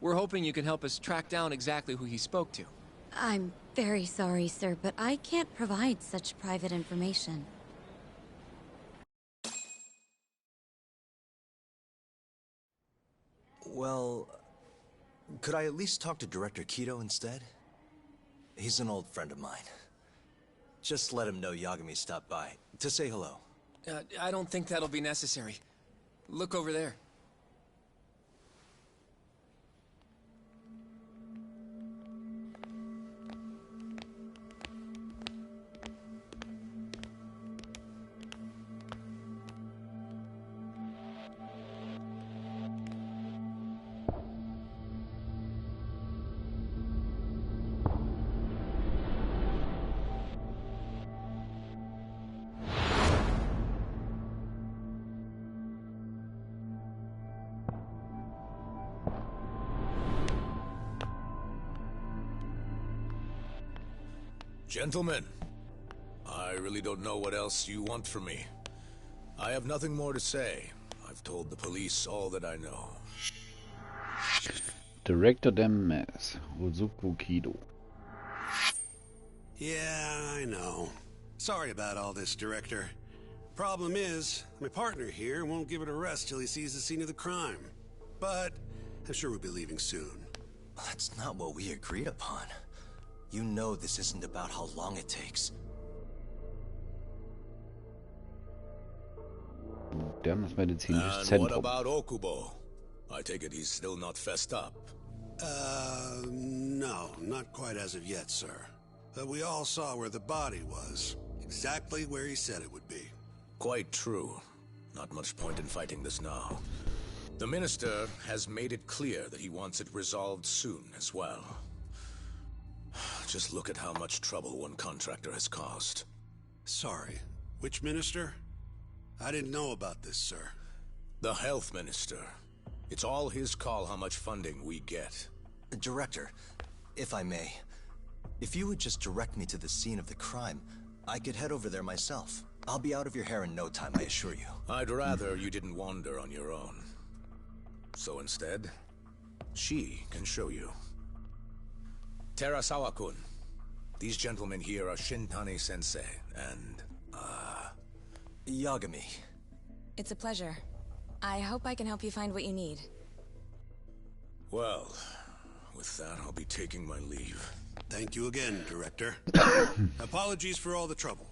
We're hoping you can help us track down exactly who he spoke to. I'm very sorry, sir, but I can't provide such private information. Well, could I at least talk to Director Kido instead? He's an old friend of mine. Just let him know Yagami stopped by, to say hello. I don't think that'll be necessary. Look over there. Gentlemen, I really don't know what else you want from me. I have nothing more to say. I've told the police all that I know. Director Demes, Uzuku Kido. Yeah, I know. Sorry about all this, Director. Problem is, my partner here won't give it a rest till he sees the scene of the crime. But I'm sure we'll be leaving soon. That's not what we agreed upon. You know this isn't about how long it takes. Das medizinisches And Zentrum. what about Okubo? I take it he's still not fessed up. No, not quite as of yet, sir. But we all saw where the body was. Exactly where he said it would be. Quite true. Not much point in fighting this now. The Minister has made it clear that he wants it resolved soon as well. Just look at how much trouble one contractor has caused. Sorry, which Minister? I didn't know about this, sir. The Health Minister. It's all his call how much funding we get. Director, if I may, if you would just direct me to the scene of the crime, I could head over there myself. I'll be out of your hair in no time, I assure you. I'd rather you didn't wander on your own. So instead, she can show you. Terasawa-kun, these gentlemen here are Shintani-sensei and, Yagami. It's a pleasure. I hope I can help you find what you need. Well, with that, I'll be taking my leave. Thank you again, Director. Apologies for all the trouble.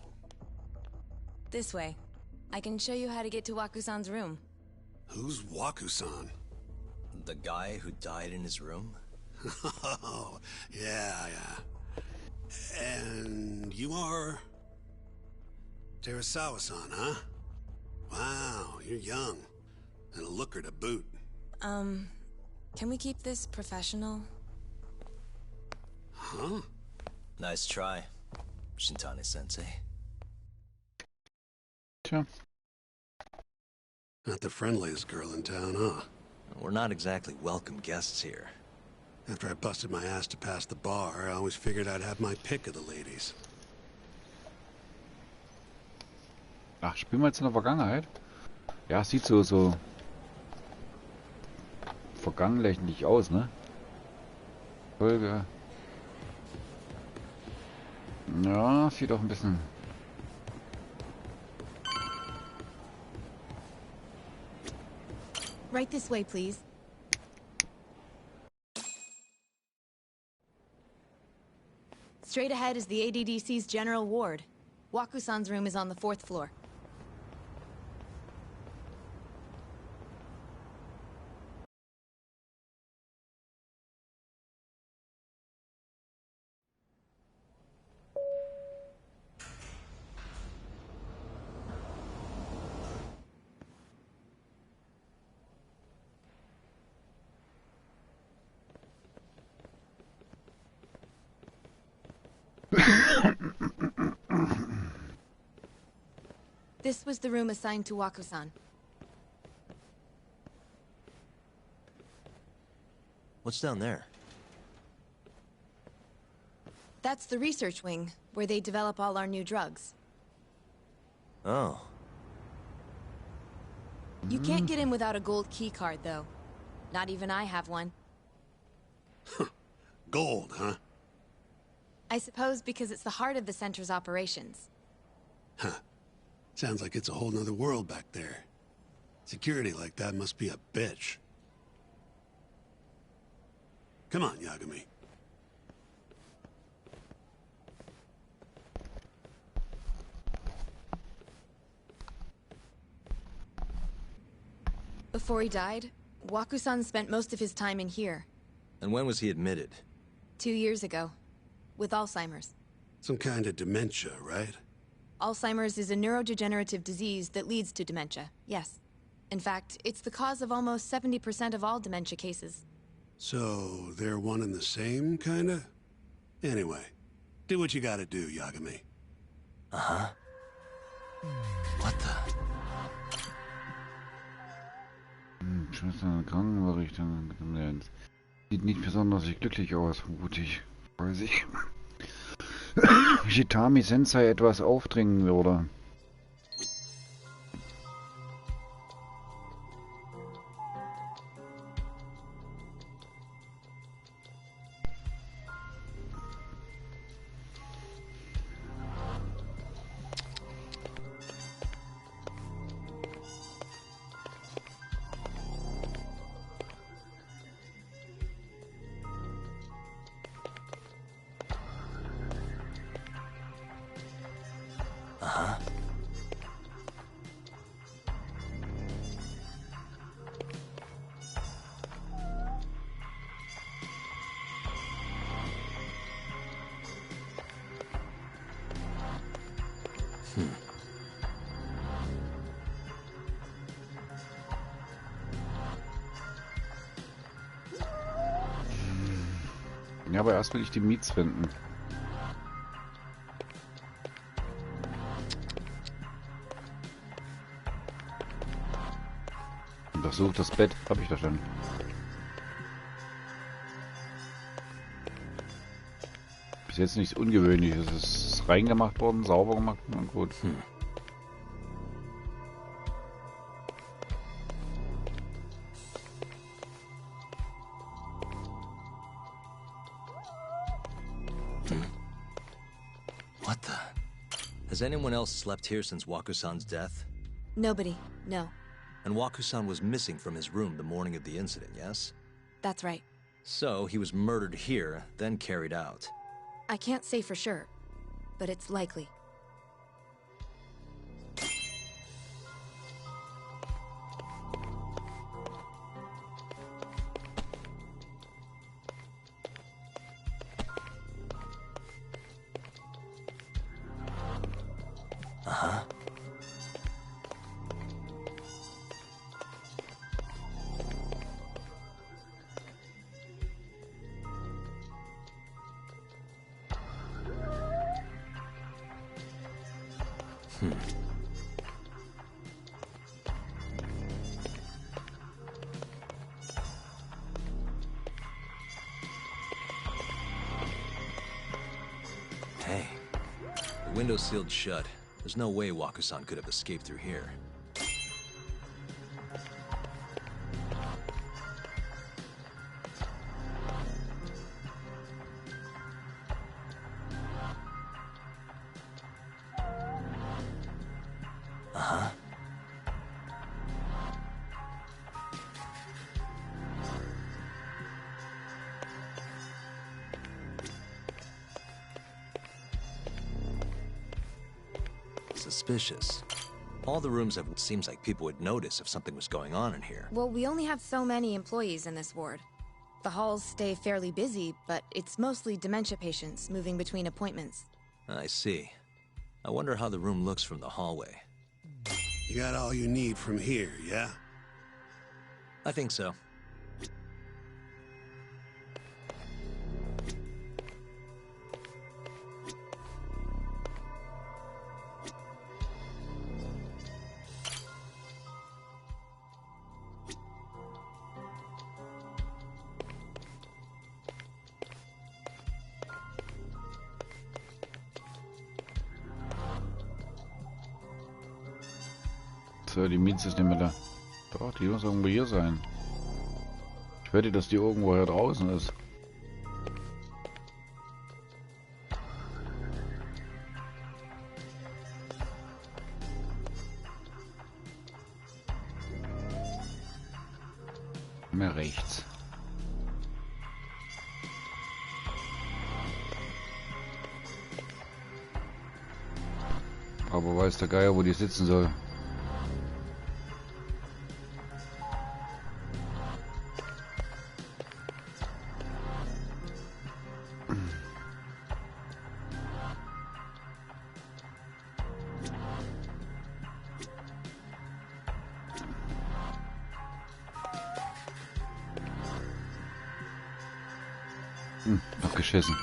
This way. I can show you how to get to Waku-san's room. Who's Waku-san? The guy who died in his room? Oh, yeah. And you are... Terasawa-san, huh? Wow, you're young. And a looker to boot. Can we keep this professional? Huh? Nice try, Shintani-sensei. Tja. Not the friendliest girl in town, huh? We're not exactly welcome guests here. After I busted my ass to pass the bar, I always figured I'd have my pick of the ladies. Ach, spielen wir jetzt in der Vergangenheit? Ja, sieht so vergangenlächtig aus, ne? Folge. Ja, sieht auch ein bisschen... Right this way, please. Straight ahead is the ADDC's general ward. Waku-san's room is on the 4th floor. This was the room assigned to Waku-san. What's down there? That's the research wing, where they develop all our new drugs. Oh. You can't get in without a gold key card, though. Not even I have one. Gold, huh? I suppose because it's the heart of the center's operations. Huh. Sounds like it's a whole nother world back there. Security like that must be a bitch. Come on, Yagami. Before he died, Waku-san spent most of his time in here. And when was he admitted? 2 years ago. With Alzheimer's. Some kind of dementia, right? Alzheimer's is a neurodegenerative disease that leads to dementia, yes. In fact, it's the cause of almost 70% of all dementia cases. So, they're one and the same, kinda? Anyway, do what you gotta do, Yagami. Uh-huh. What the... Schwester Krankenbericht. Sieht nicht besonders glücklich aus, vermute ich. Weiß ich. Shitami-Sensei etwas aufdringen würde. Ja, aber erst will ich die Miets finden. Untersucht das Bett, habe ich da schon. Bis jetzt nichts Ungewöhnliches. Es ist reingemacht worden, sauber gemacht und gut. What the? Has anyone else slept here since Waku-san's death? Nobody, no. And Waku-san was missing from his room the morning of the incident, yes? That's right. So, he was murdered here, then carried out. I can't say for sure, but it's likely. Uh-huh. Hey, the window's sealed shut. There's no way Waku-san could have escaped through here. Uh-huh. Suspicious. All the rooms have seems like people would notice if something was going on in here. Well, we only have so many employees in this ward. The halls stay fairly busy, but it's mostly dementia patients moving between appointments. I see. I wonder how the room looks from the hallway. You got all you need from here, yeah? I think so. So, die Miets ist nicht mehr da. Doch, die muss irgendwo hier sein. Ich wette, dass die irgendwo hier draußen ist. Mehr rechts. Aber weiß der Geier, wo die sitzen soll. Abgeschissen.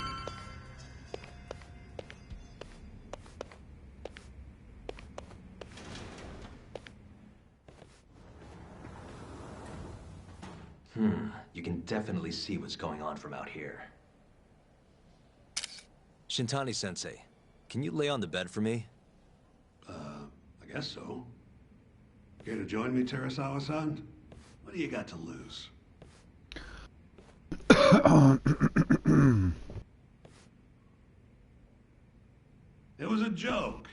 You can definitely see what's going on from out here. Shintani-sensei, can you lay on the bed for me? I guess so. Care to join me, Terasawa-san? What do you got to lose? It was a joke.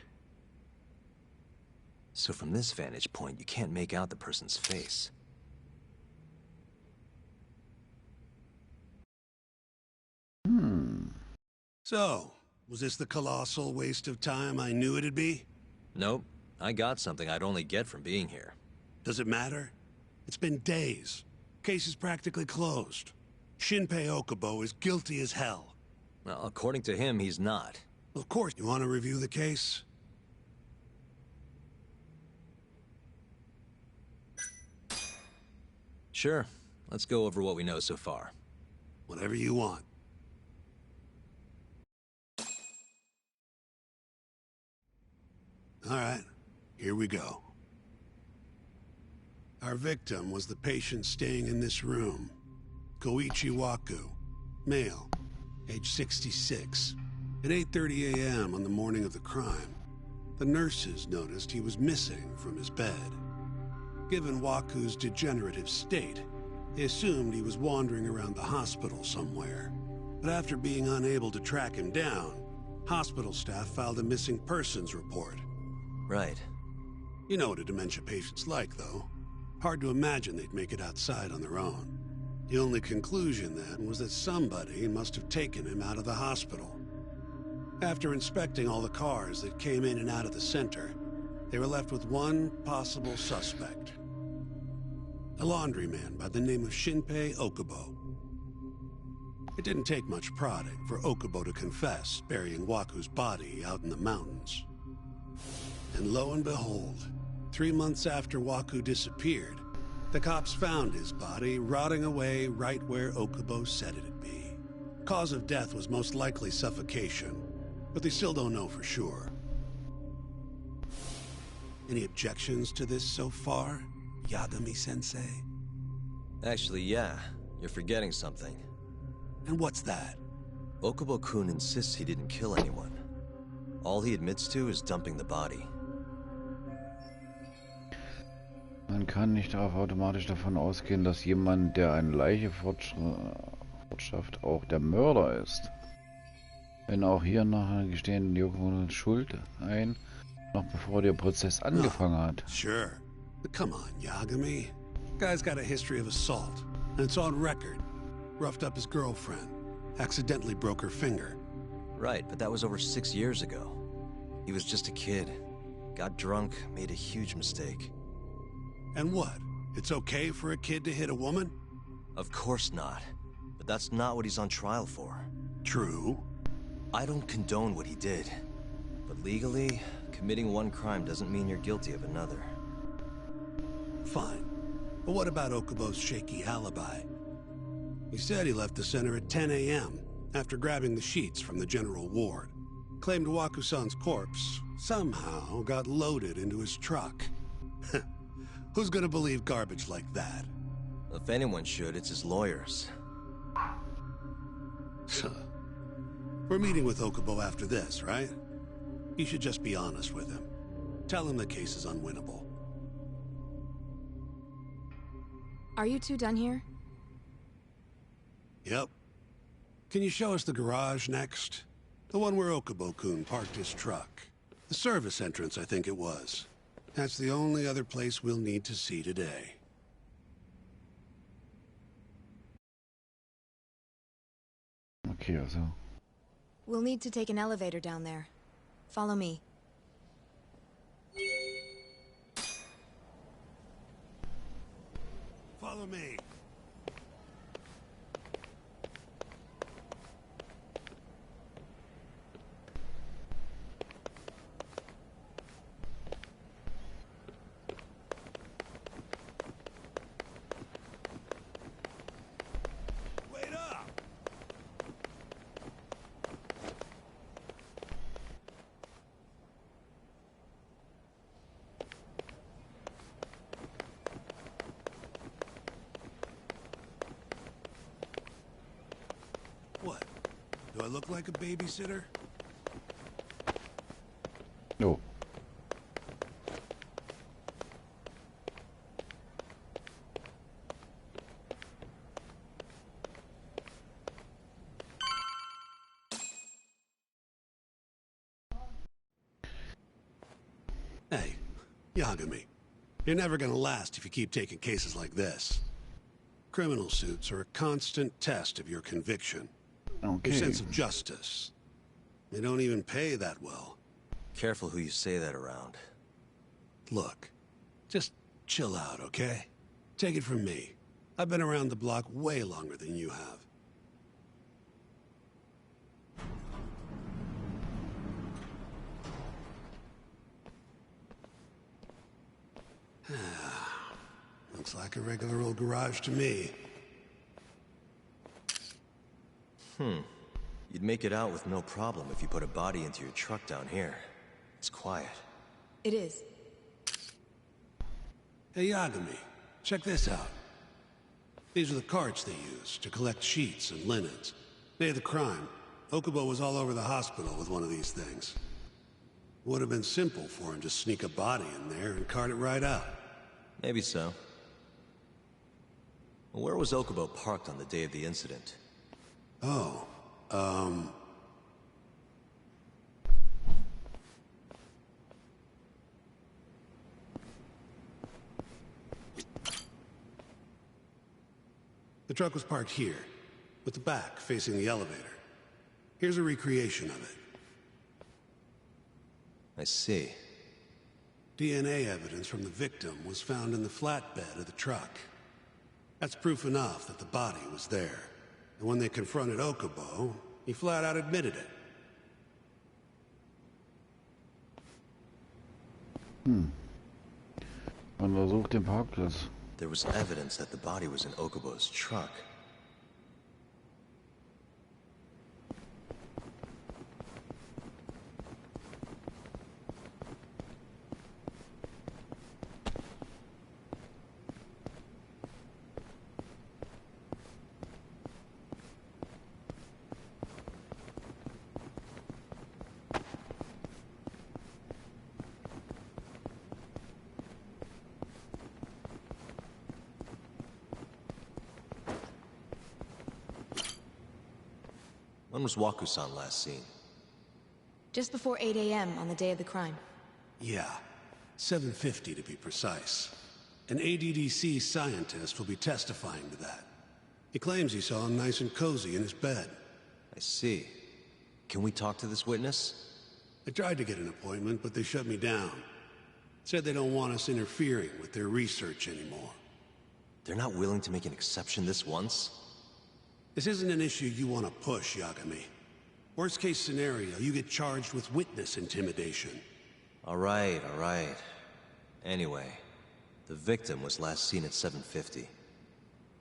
So from this vantage point, you can't make out the person's face. So, was this the colossal waste of time I knew it'd be? Nope. I got something I'd only get from being here. Does it matter? It's been days. Case is practically closed. Shinpei Okubo is guilty as hell. Well, according to him, he's not. Of course, you want to review the case? Sure. Let's go over what we know so far. Whatever you want. All right, here we go. Our victim was the patient staying in this room. Koichi Waku, male, age 66. At 8:30 a.m. on the morning of the crime, the nurses noticed he was missing from his bed. Given Waku's degenerative state, they assumed he was wandering around the hospital somewhere. But after being unable to track him down, hospital staff filed a missing persons report. Right. You know what a dementia patient's like, though. Hard to imagine they'd make it outside on their own. The only conclusion then was that somebody must have taken him out of the hospital. After inspecting all the cars that came in and out of the center, they were left with one possible suspect. A laundryman by the name of Shinpei Okubo. It didn't take much prodding for Okubo to confess burying Waku's body out in the mountains. And lo and behold, 3 months after Waku disappeared, the cops found his body rotting away right where Okubo said it'd be. Cause of death was most likely suffocation, but they still don't know for sure. Any objections to this so far, Yagami-sensei? Actually, yeah. You're forgetting something. And what's that? Okubo-kun insists he didn't kill anyone. All he admits to is dumping the body. Man kann nicht darauf automatisch davon ausgehen, dass jemand, der eine Leiche fortschafft, auch der Mörder ist. Wenn auch hier nachher gestehen die Okubo Schuld ein, noch bevor der Prozess angefangen hat. Sure. But come on, Yagami. Guy's got a history of assault, and it's on record. Roughed up his girlfriend. Accidentally broke her finger. Right, but that was over 6 years ago. He was just a kid. Got drunk, made a huge mistake. And what? It's okay for a kid to hit a woman? Of course not. But that's not what he's on trial for. True. I don't condone what he did. But legally, committing one crime doesn't mean you're guilty of another. Fine. But what about Okubo's shaky alibi? He said he left the center at 10 a.m. after grabbing the sheets from the general ward. Claimed Waku-san's corpse somehow got loaded into his truck. Who's gonna believe garbage like that? If anyone should, it's his lawyers. We're meeting with Okubo after this, right? You should just be honest with him. Tell him the case is unwinnable. Are you two done here? Yep. Can you show us the garage next? The one where Okubo-kun parked his truck. The service entrance, I think it was. That's the only other place we'll need to see today. Okay, also. We'll need to take an elevator down there. Follow me. Follow me. What? Do I look like a babysitter? Jo. Hey, Yagami. You're never gonna last if you keep taking cases like this. Criminal suits are a constant test of your conviction. Okay. Your sense of justice. They don't even pay that well. Careful who you say that around. Look, just chill out, okay? Take it from me. I've been around the block way longer than you have. Looks like a regular old garage to me. You'd make it out with no problem if you put a body into your truck down here. It's quiet. It is. Hey, Yagami, check this out. These are the carts they used to collect sheets and linens. Day of the crime, Okubo was all over the hospital with one of these things. Would have been simple for him to sneak a body in there and cart it right out. Maybe so. Well, where was Okubo parked on the day of the incident? Oh, the truck was parked here, with the back facing the elevator. Here's a recreation of it. I see. DNA evidence from the victim was found in the flatbed of the truck. That's proof enough that the body was there. And when they confronted Okubo, he flat out admitted it. Untersucht den Parkplatz. There was evidence that the body was in Okubo's truck. When was Waku-san last seen? Just before 8 a.m. on the day of the crime. Yeah, 7:50 to be precise. An ADDC scientist will be testifying to that. He claims he saw him nice and cozy in his bed. I see. Can we talk to this witness? I tried to get an appointment, but they shut me down. Said they don't want us interfering with their research anymore. They're not willing to make an exception this once? This isn't an issue you want to push, Yagami. Worst case scenario, you get charged with witness intimidation. All right. Anyway, the victim was last seen at 7:50.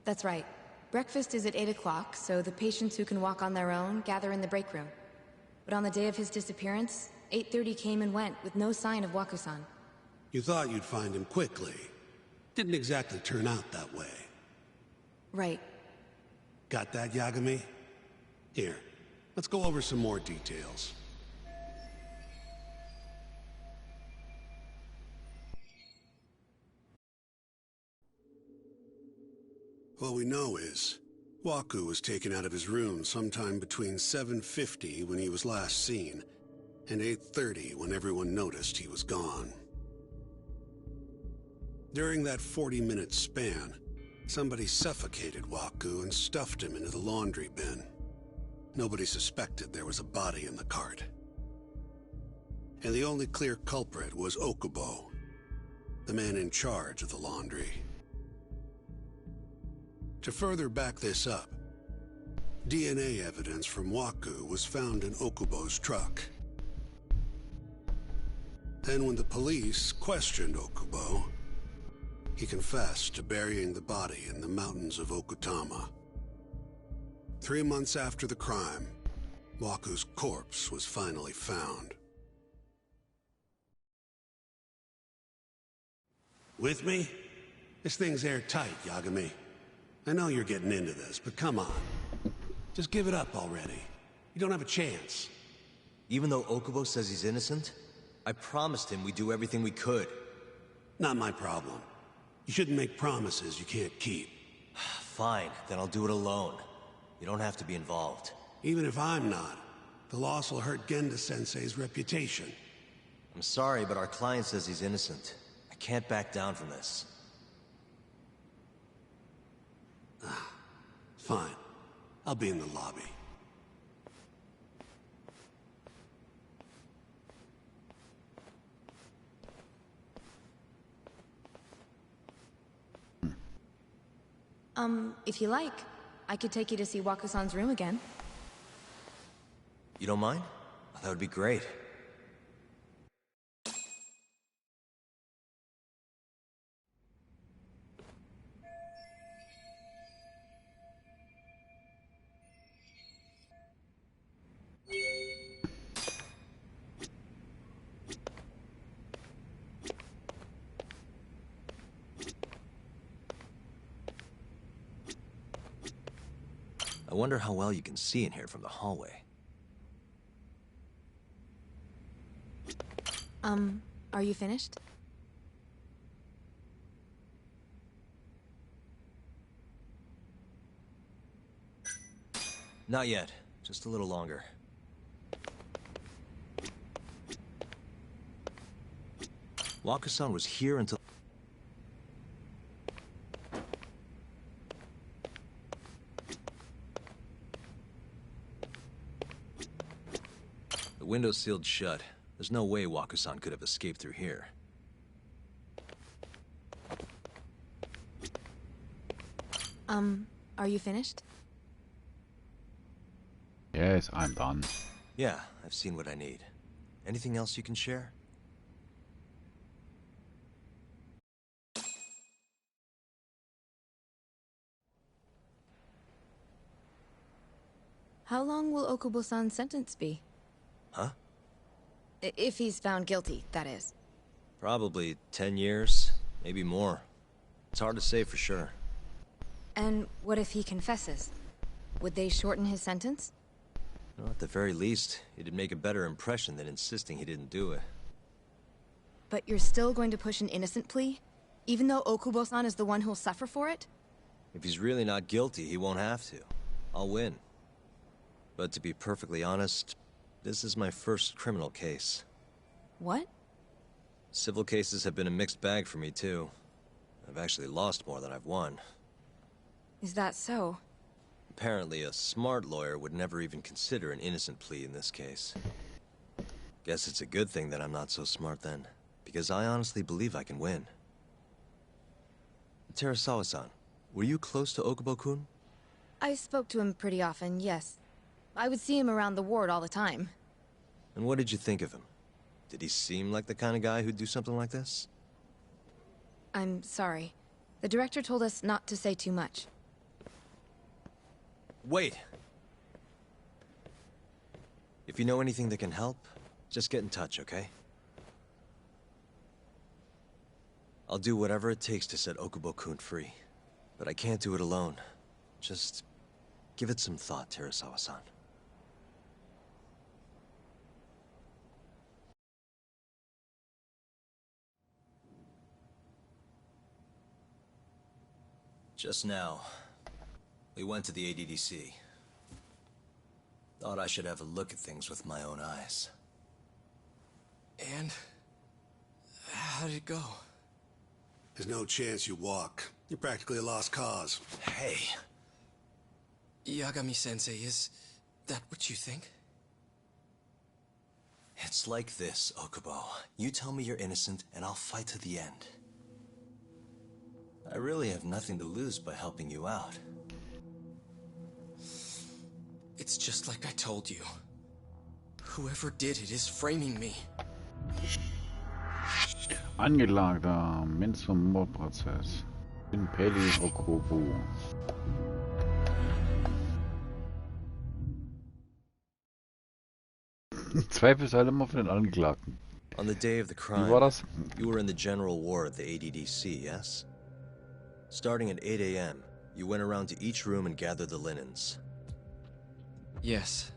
That's right. Breakfast is at 8 o'clock, so the patients who can walk on their own gather in the break room. But on the day of his disappearance, 8:30 came and went with no sign of Waku-san. You thought you'd find him quickly. Didn't exactly turn out that way. Right. Got that, Yagami? Here, let's go over some more details. What we know is, Waku was taken out of his room sometime between 7:50 when he was last seen, and 8:30 when everyone noticed he was gone. During that 40-minute span, somebody suffocated Waku and stuffed him into the laundry bin. Nobody suspected there was a body in the cart. And the only clear culprit was Okubo, the man in charge of the laundry. To further back this up, DNA evidence from Waku was found in Okubo's truck. Then when the police questioned Okubo, he confessed to burying the body in the mountains of Okutama. 3 months after the crime, Waku's corpse was finally found. With me? This thing's airtight, Yagami. I know you're getting into this, but come on. Just give it up already. You don't have a chance. Even though Okubo says he's innocent? I promised him we'd do everything we could. Not my problem. You shouldn't make promises you can't keep. Fine, then I'll do it alone. You don't have to be involved. Even if I'm not, the loss will hurt Genda-sensei's reputation. I'm sorry, but our client says he's innocent. I can't back down from this. Fine. I'll be in the lobby. If you like, I could take you to see Wako-san's room again. You don't mind? That would be great. I wonder how well you can see in here from the hallway. Are you finished? Not yet. Just a little longer. Wako-san was here until... The window's sealed shut. There's no way Wako-san could have escaped through here. Are you finished? Yes, I'm done. Yeah, I've seen what I need. Anything else you can share? How long will Okubo-san's sentence be? Huh? If he's found guilty, that is. Probably 10 years, maybe more. It's hard to say for sure. And what if he confesses? Would they shorten his sentence? Well, at the very least, it'd make a better impression than insisting he didn't do it. But you're still going to push an innocent plea? Even though Okubo-san is the one who'll suffer for it? If he's really not guilty, he won't have to. I'll win. But to be perfectly honest, this is my first criminal case. What? Civil cases have been a mixed bag for me, too. I've actually lost more than I've won. Is that so? Apparently, a smart lawyer would never even consider an innocent plea in this case. Guess it's a good thing that I'm not so smart then, because I honestly believe I can win. Terasawa-san, were you close to Okubo-kun? I spoke to him pretty often, yes. I would see him around the ward all the time. And what did you think of him? Did he seem like the kind of guy who'd do something like this? I'm sorry. The director told us not to say too much. Wait! If you know anything that can help, just get in touch, okay? I'll do whatever it takes to set Okubo-kun free. But I can't do it alone. Just give it some thought, Terasawa-san. Just now, we went to the ADDC. Thought I should have a look at things with my own eyes. And? How did it go? There's no chance you walk. You're practically a lost cause. Hey! Yagami-sensei, is that what you think? It's like this, Okubo. You tell me you're innocent, and I'll fight to the end. I really have nothing to lose by helping you out. It's just like I told you. Whoever did it is framing me. Angeklagter, Mensch zum Mordprozess. In Peli Okubo. Zweifelsfall immer von den Angeklagten. On the day of the crime, you were in the general ward at the ADDC, yes? Starting at 8 a.m., you went around to each room and gathered the linens. Yes.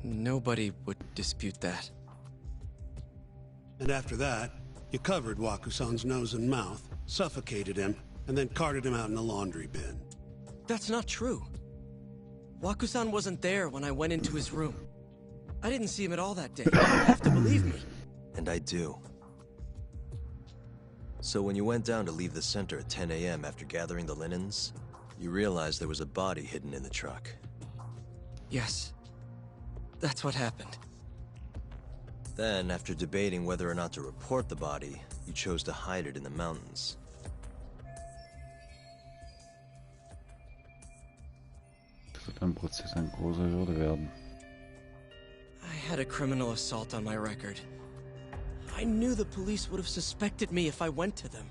Nobody would dispute that. And after that, you covered Wakusan's nose and mouth, suffocated him, and then carted him out in a laundry bin. That's not true. Wakusan wasn't there when I went into his room. I didn't see him at all that day. You have to believe me. And I do. So when you went down to leave the center at 10 a.m. after gathering the linens, you realized there was a body hidden in the truck. Yes. That's what happened. Then, after debating whether or not to report the body, you chose to hide it in the mountains. Das wird ein Prozess eine große Hürde werden. I had a criminal assault on my record. I knew the police would have suspected me if I went to them.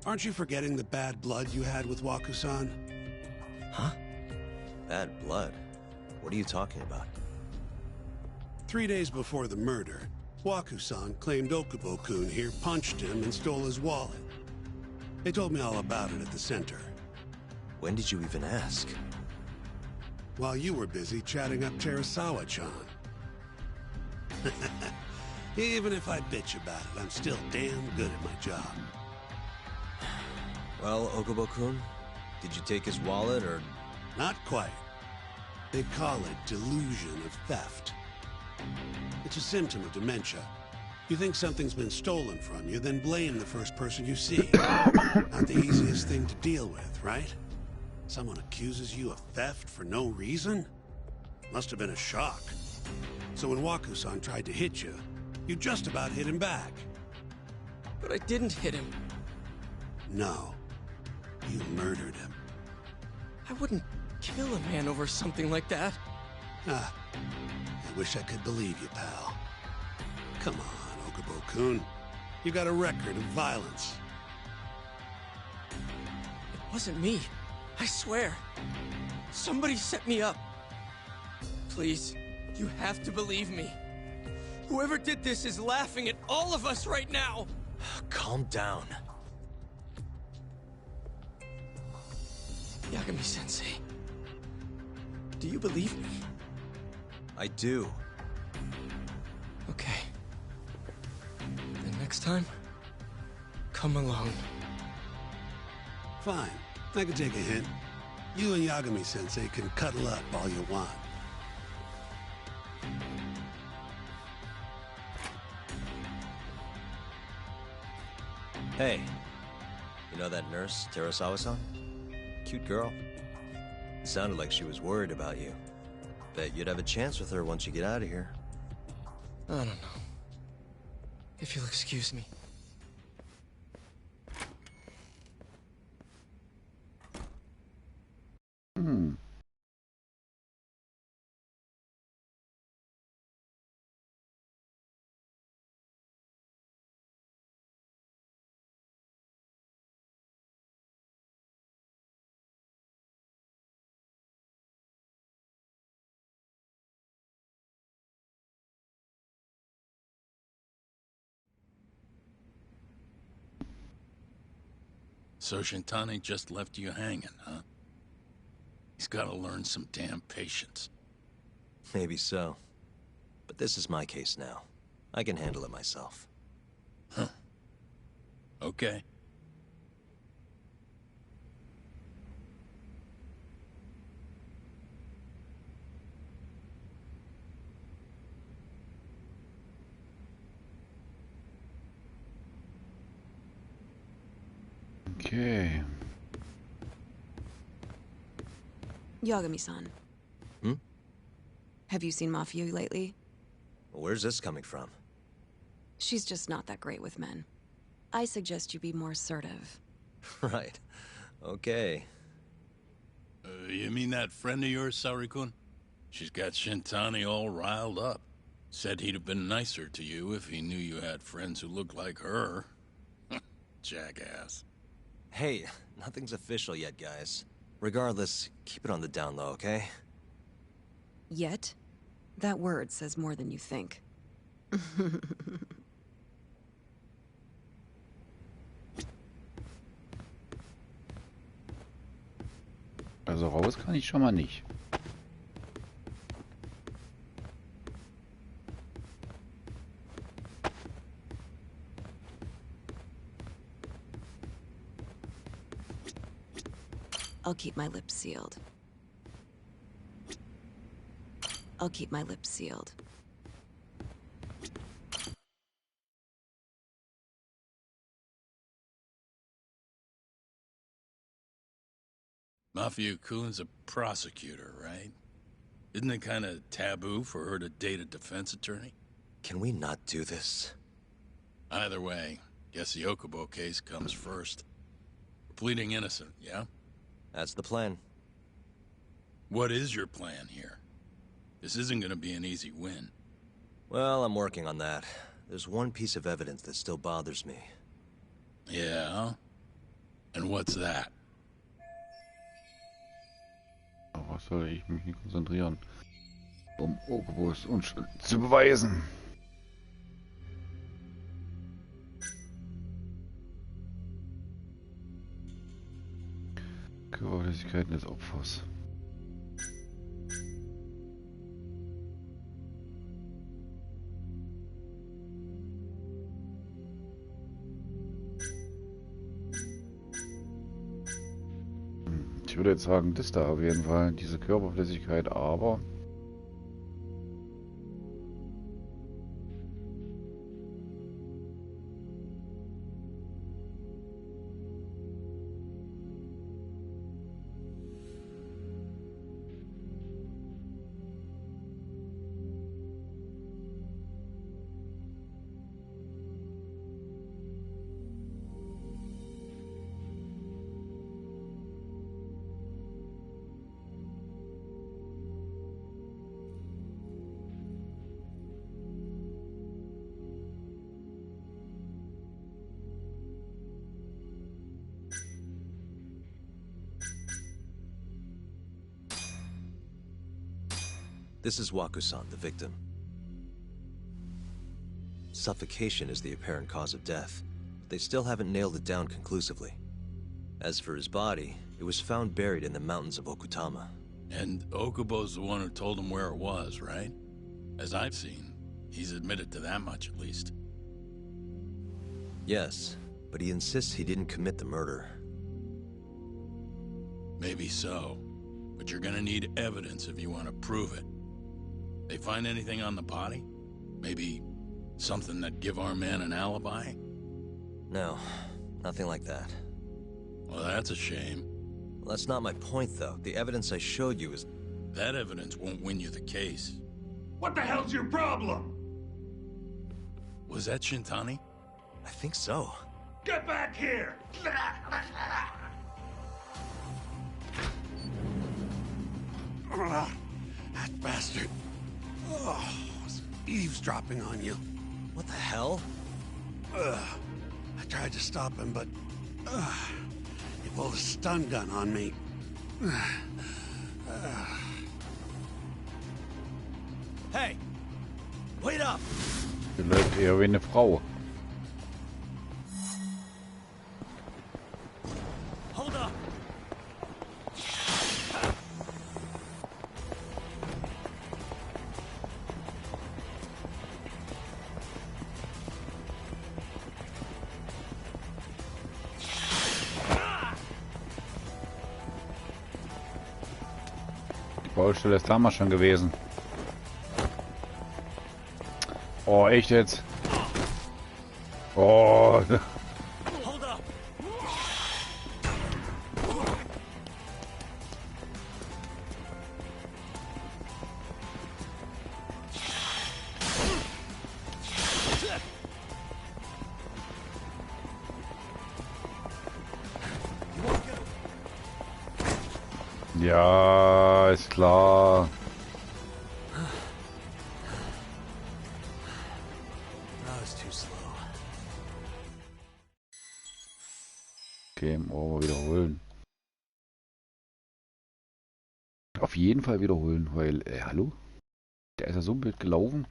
Aren't you forgetting the bad blood you had with Wakusan? Huh? Bad blood? What are you talking about? 3 days before the murder, Wakusan claimed Okubo-kun here punched him and stole his wallet. They told me all about it at the center. When did you even ask? While you were busy chatting up Terasawa-chan. Even if I bitch about it, I'm still damn good at my job. Well, Okubo-kun, did you take his wallet, or...? Not quite. They call it delusion of theft. It's a symptom of dementia. You think something's been stolen from you, then blame the first person you see. Not the easiest thing to deal with, right? Someone accuses you of theft for no reason? Must have been a shock. So when Wakusan tried to hit you, you just about hit him back. But I didn't hit him. No. You murdered him. I wouldn't kill a man over something like that. Ah, I wish I could believe you, pal. Come on, Okubo-kun. You got a record of violence. It wasn't me. I swear. Somebody set me up. Please, you have to believe me. Whoever did this is laughing at all of us right now. Calm down. Yagami-sensei, do you believe me? I do. Okay. Then next time, come alone. Fine. I can take a hint. You and Yagami-sensei can cuddle up all you want. Hey, you know that nurse, Terasawa-san? Cute girl. Sounded like she was worried about you. Bet you'd have a chance with her once you get out of here. I don't know. If you'll excuse me. So Shintani just left you hanging, huh? He's gotta learn some damn patience. Maybe so. But this is my case now. I can handle it myself. Huh. Okay. Okay. Yagami-san. Hmm? Have you seen Mafia lately? Where's this coming from? She's just not that great with men. I suggest you be more assertive. Right. Okay. You mean that friend of yours, Saori-kun? She's got Shintani all riled up. Said he'd have been nicer to you if he knew you had friends who looked like her. Jackass. Hey, nothing's official yet, guys. Regardless, keep it on the down low, okay? Yet? That word says more than you think. Also raus kann ich schon mal nicht. I'll keep my lips sealed. I'll keep my lips sealed. Mafia Kun's a prosecutor, right? Isn't it kind of taboo for her to date a defense attorney? Can we not do this? Either way, guess the Okubo case comes first. We're pleading innocent, yeah? That's the plan. What is your plan here? This isn't gonna be an easy win. Well, I'm working on that. There's one piece of evidence that still bothers me. Yeah? And what's that? Darauf soll ich mich nicht konzentrieren, Okubos Unschuld zu beweisen. Körperflüssigkeiten des Opfers. Ich würde jetzt sagen, das da auf jeden Fall, diese Körperflüssigkeit, aber This is Waku-san, the victim. Suffocation is the apparent cause of death, but they still haven't nailed it down conclusively. As for his body, it was found buried in the mountains of Okutama. And Okubo's the one who told him where it was, right? As I've seen, he's admitted to that much at least. Yes, but he insists he didn't commit the murder. Maybe so, but you're gonna need evidence if you want to prove it. They find anything on the body? Maybe something that'd give our man an alibi? No, nothing like that. Well, that's a shame. Well, that's not my point, though. The evidence I showed you is... That evidence won't win you the case. What the hell's your problem? Was that Shintani? I think so. Get back here! That bastard. Oh, was eavesdropping on you. What the hell? I tried to stop him, but he pulled a stun gun on me. Hey! Wait up! die läuft eher wie eine Frau. Hold up! Die Baustelle ist damals schon gewesen. Oh, echt jetzt? Oh. Hold up! Ja, ist klar. That was too slow. Okay, wollen wir wiederholen. Auf jeden Fall wiederholen, weil, hallo? Der ist ja so blöd gelaufen.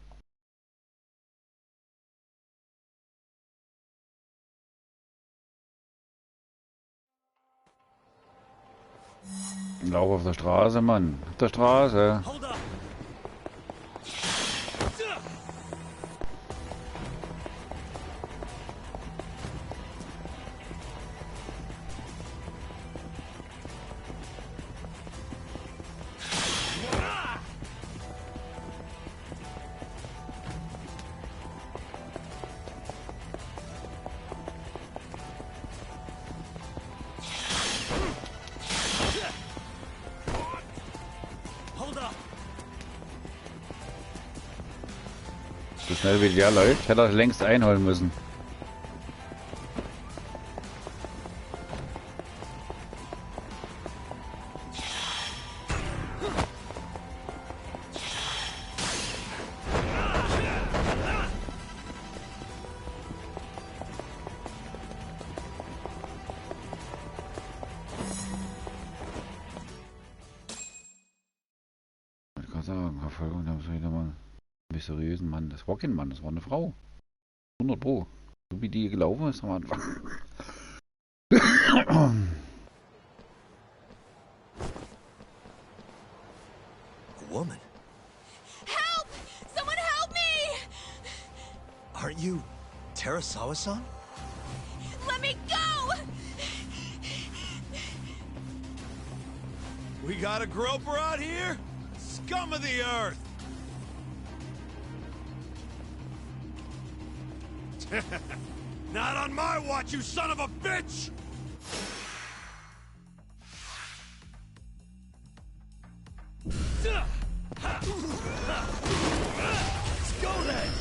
Lauf auf der Straße, Mann. Auf der Straße. Hold up! schnell wie der läuft, hätte er längst einholen müssen. Ich kann sagen, Verfolgung der Mann. Mysteriösen Mann. Das war kein Mann, das war eine Frau. 100 Pro. So wie die gelaufen ist am Anfang. A woman? Help! Someone help me! Aren't you Terasawa-san? Let me go! We got a groper out here? Scum of the earth! Not on my watch, you son of a bitch! Let's go then!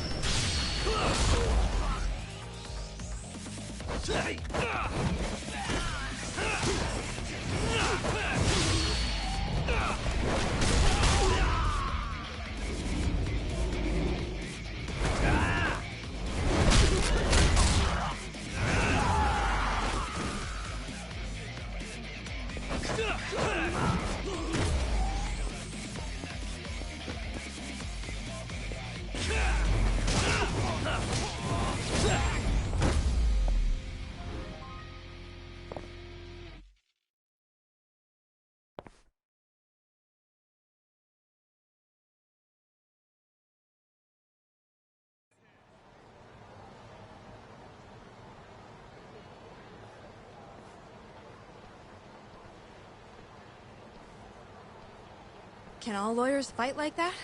Can all lawyers fight like that?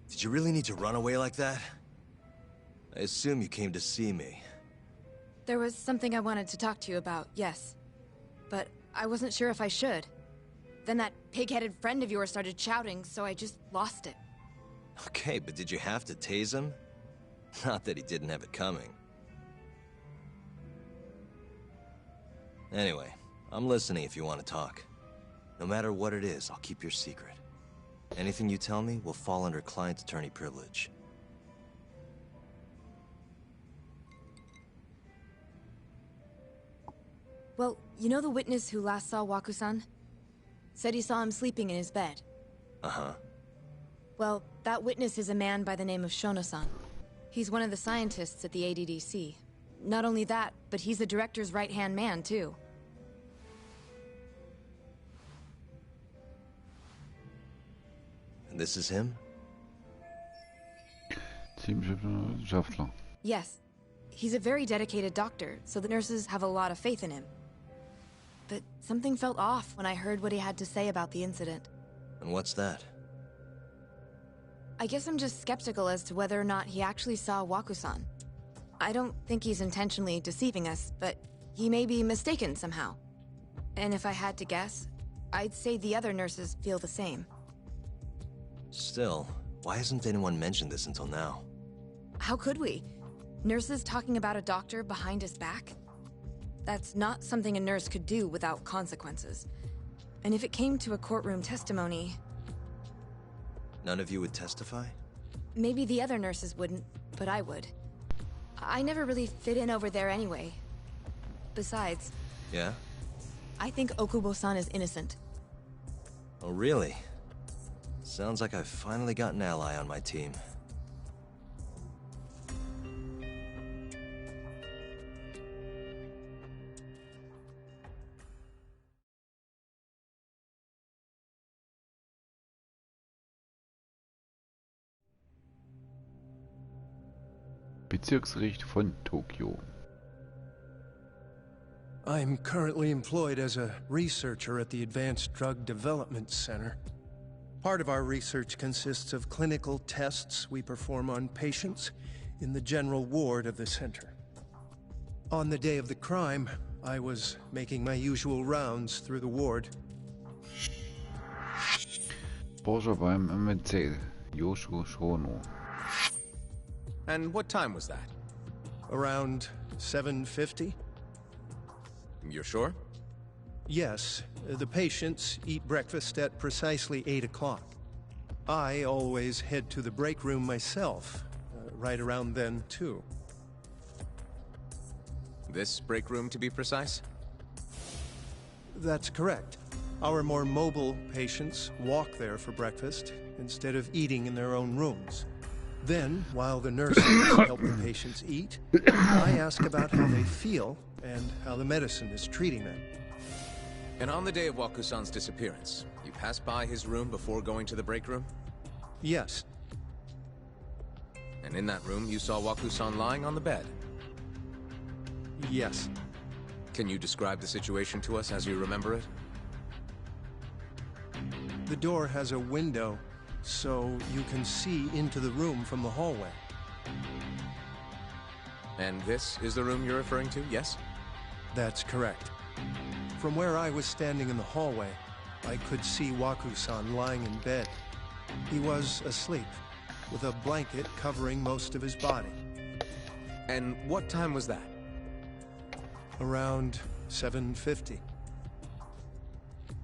Did you really need to run away like that? I assume you came to see me. There was something I wanted to talk to you about, yes. But I wasn't sure if I should. Then that pig-headed friend of yours started shouting, so I just lost it. Okay, but did you have to tase him? Not that he didn't have it coming. Anyway, I'm listening if you want to talk. No matter what it is, I'll keep your secret. Anything you tell me will fall under client attorney privilege. Well, you know the witness who last saw Waku-san? Said he saw him sleeping in his bed. Uh-huh. Well, that witness is a man by the name of Shono-san. He's one of the scientists at the ADDC. Not only that, but he's the director's right-hand man, too. And this is him? Wissenschaftler. Yes. He's a very dedicated doctor, so the nurses have a lot of faith in him. But something felt off when I heard what he had to say about the incident. And what's that? I guess I'm just skeptical as to whether or not he actually saw Waku-san. I don't think he's intentionally deceiving us, but he may be mistaken somehow. And if I had to guess, I'd say the other nurses feel the same. Still, why hasn't anyone mentioned this until now? How could we? Nurses talking about a doctor behind his back? That's not something a nurse could do without consequences. And if it came to a courtroom testimony... None of you would testify? Maybe the other nurses wouldn't, but I would. I never really fit in over there anyway. Besides... Yeah? I think Okubo-san is innocent. Oh, really? Sounds like I've finally got an ally on my team. Bezirksgericht von Tokio. I'm currently employed as a researcher at the Advanced Drug Development Center. Part of our research consists of clinical tests we perform on patients in the general ward of the center. On the day of the crime, I was making my usual rounds through the ward. Forscher beim MNC, Joshua Shono. And what time was that? Around 7:50? You're sure? Yes. The patients eat breakfast at precisely 8 o'clock. I always head to the break room myself, right around then, too. This break room, to be precise? That's correct. Our more mobile patients walk there for breakfast instead of eating in their own rooms. Then, while the nurses help the patients eat, I ask about how they feel and how the medicine is treating them. And on the day of Wakusan's disappearance, you passed by his room before going to the break room? Yes. And in that room, you saw Wakusan lying on the bed? Yes. Can you describe the situation to us as you remember it? The door has a window, so you can see into the room from the hallway. And this is the room you're referring to, yes? That's correct. From where I was standing in the hallway, I could see Waku-san lying in bed. He was asleep, with a blanket covering most of his body. And what time was that? Around 7:50.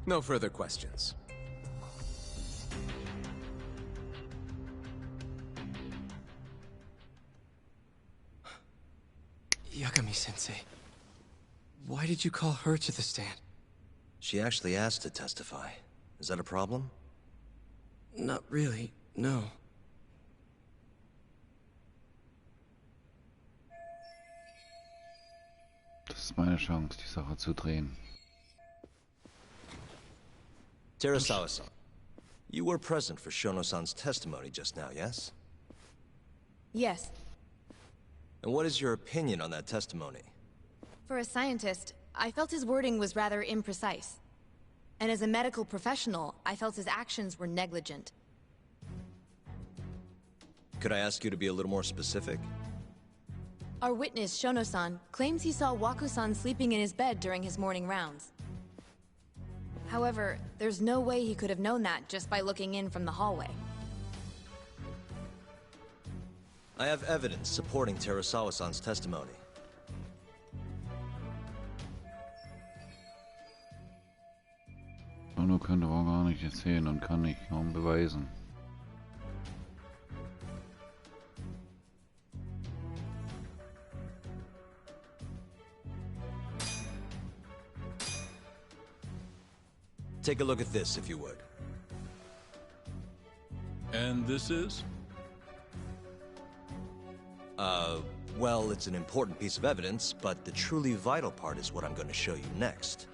No further questions. Yagami-sensei, why did you call her to the stand? She actually asked to testify. Is that a problem? Not really, no. Das ist meine Chance, die Sache zu drehen. Terasawa-san, you were present for Shono-san's testimony just now, yes? Yes. And what is your opinion on that testimony? For a scientist, I felt his wording was rather imprecise. And as a medical professional, I felt his actions were negligent. Could I ask you to be a little more specific? Our witness, Shono-san, claims he saw Waku-san sleeping in his bed during his morning rounds. However, there's no way he could have known that just by looking in from the hallway. I have evidence supporting Terasawa-san's testimony. Shono könnte aber gar nicht erzählen und kann nicht kaum beweisen. Take a look at this, if you would. And this is? Well, it's an important piece of evidence, but the truly vital part is what I'm going to show you next.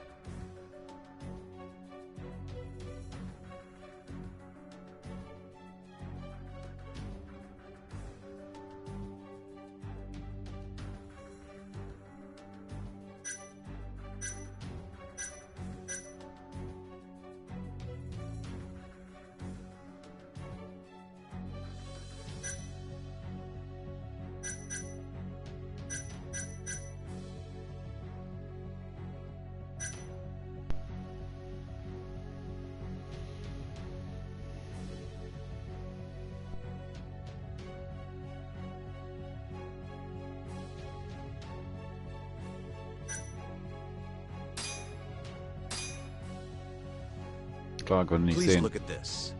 Klar, konnte nicht Please sehen. look at this.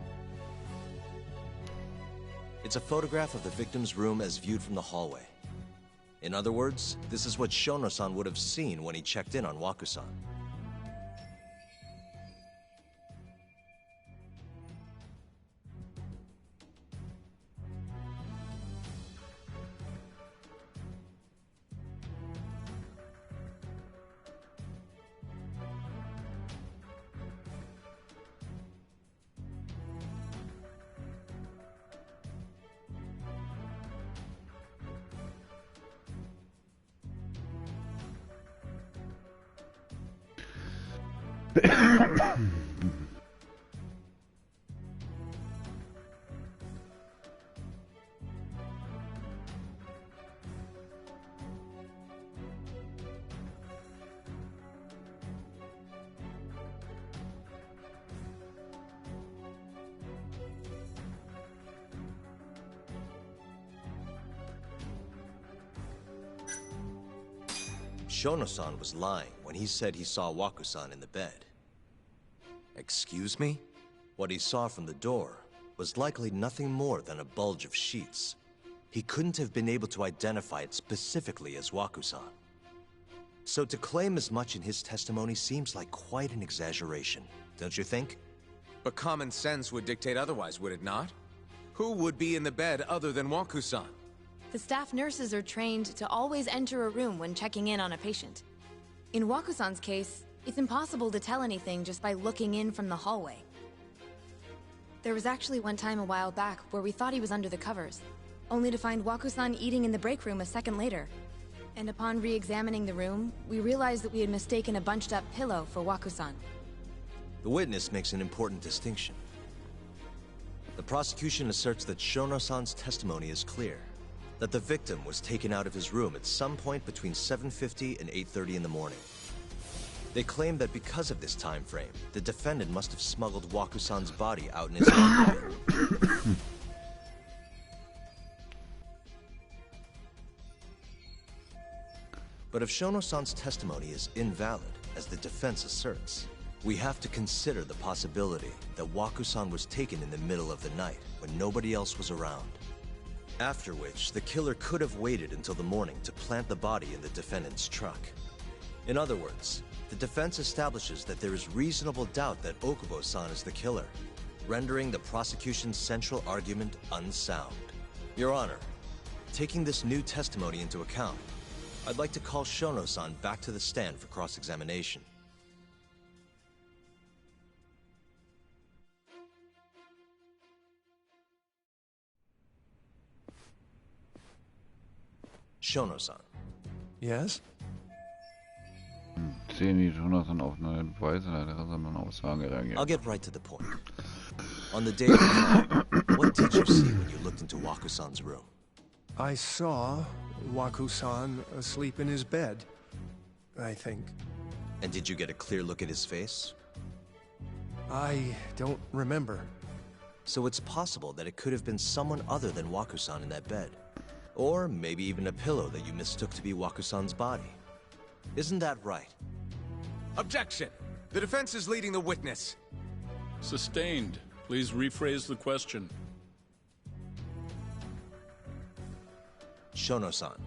It's a photograph of the victim's room as viewed from the hallway. In other words, this is what Shono-san would have seen when he checked in on Waku-san. Shono-san was lying when he said he saw Waku-san in the bed. Excuse me? What he saw from the door was likely nothing more than a bulge of sheets. He couldn't have been able to identify it specifically as Waku-san. So to claim as much in his testimony seems like quite an exaggeration, don't you think? But common sense would dictate otherwise, would it not? Who would be in the bed other than Waku-san? The staff nurses are trained to always enter a room when checking in on a patient. In Waku-san's case, it's impossible to tell anything just by looking in from the hallway. There was actually one time a while back where we thought he was under the covers, only to find Waku-san eating in the break room a second later. And upon re-examining the room, we realized that we had mistaken a bunched-up pillow for Waku-san. The witness makes an important distinction. The prosecution asserts that Shono-san's testimony is clear, that the victim was taken out of his room at some point between 7:50 and 8:30 in the morning. They claim that because of this time frame, the defendant must have smuggled Waku-san's body out in his own. But if Shono-san's testimony is invalid, as the defense asserts, we have to consider the possibility that Waku-san was taken in the middle of the night when nobody else was around. After which, the killer could have waited until the morning to plant the body in the defendant's truck. In other words, the defense establishes that there is reasonable doubt that Okubo-san is the killer, rendering the prosecution's central argument unsound. Your Honor, taking this new testimony into account, I'd like to call Shono-san back to the stand for cross-examination. Shono-san. Yes? Sehen die Jonathan auf eine Weise, sondern Aussage reagiert. I'll get right to the point. On the day of the crime, what did you see when you looked into Waku-san's room? I saw Waku-san asleep in his bed, I think. And did you get a clear look at his face? I don't remember. So it's possible that it could have been someone other than Waku-san in that bed. Or maybe even a pillow that you mistook to be Waku-san's body. Isn't that right? Objection! The defense is leading the witness. Sustained. Please rephrase the question. Shono-san,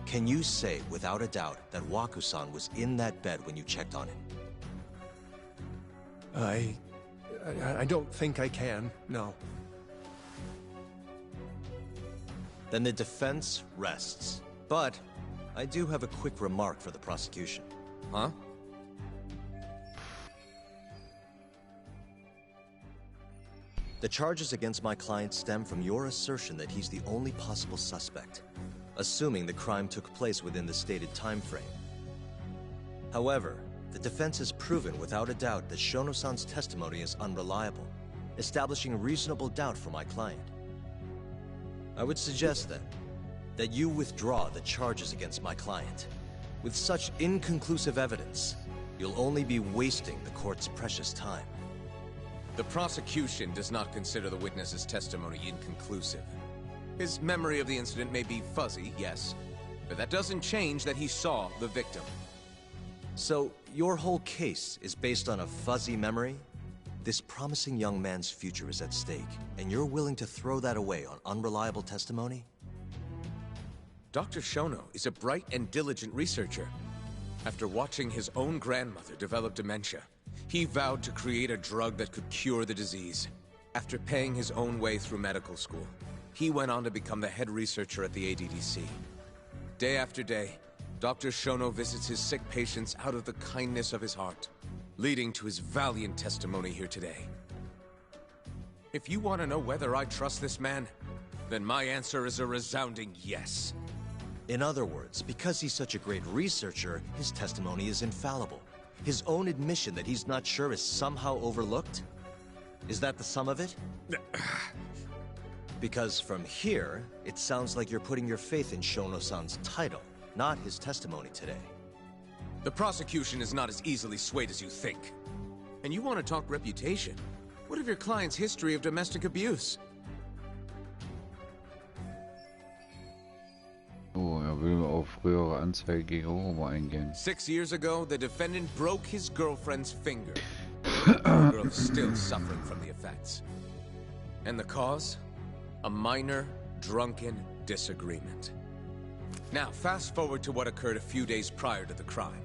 can you say without a doubt that Waku-san was in that bed when you checked on him? I don't think I can, no. Then the defense rests. But I do have a quick remark for the prosecution. Huh? The charges against my client stem from your assertion that he's the only possible suspect, assuming the crime took place within the stated time frame. However, the defense has proven without a doubt that Shono-san's testimony is unreliable, establishing reasonable doubt for my client. I would suggest then that you withdraw the charges against my client. With such inconclusive evidence, you'll only be wasting the court's precious time. The prosecution does not consider the witness's testimony inconclusive. His memory of the incident may be fuzzy, yes, but that doesn't change that he saw the victim. So, your whole case is based on a fuzzy memory? This promising young man's future is at stake, and you're willing to throw that away on unreliable testimony? Dr. Shono is a bright and diligent researcher. After watching his own grandmother develop dementia, he vowed to create a drug that could cure the disease. After paying his own way through medical school, he went on to become the head researcher at the ADDC. Day after day, Dr. Shono visits his sick patients out of the kindness of his heart, leading to his valiant testimony here today. If you want to know whether I trust this man, then my answer is a resounding yes. In other words, because he's such a great researcher, his testimony is infallible. His own admission that he's not sure is somehow overlooked? Is that the sum of it? Because from here, it sounds like you're putting your faith in Shono-san's title, not his testimony today. The prosecution is not as easily swayed as you think. And you want to talk reputation? What of your client's history of domestic abuse? Oh, will auf frühere Anzeige gegen Homo eingehen. 6 years ago, the defendant broke his girlfriend's finger. The girl is still suffering from the effects. And the cause? A minor, drunken disagreement. Now, fast forward to what occurred a few days prior to the crime.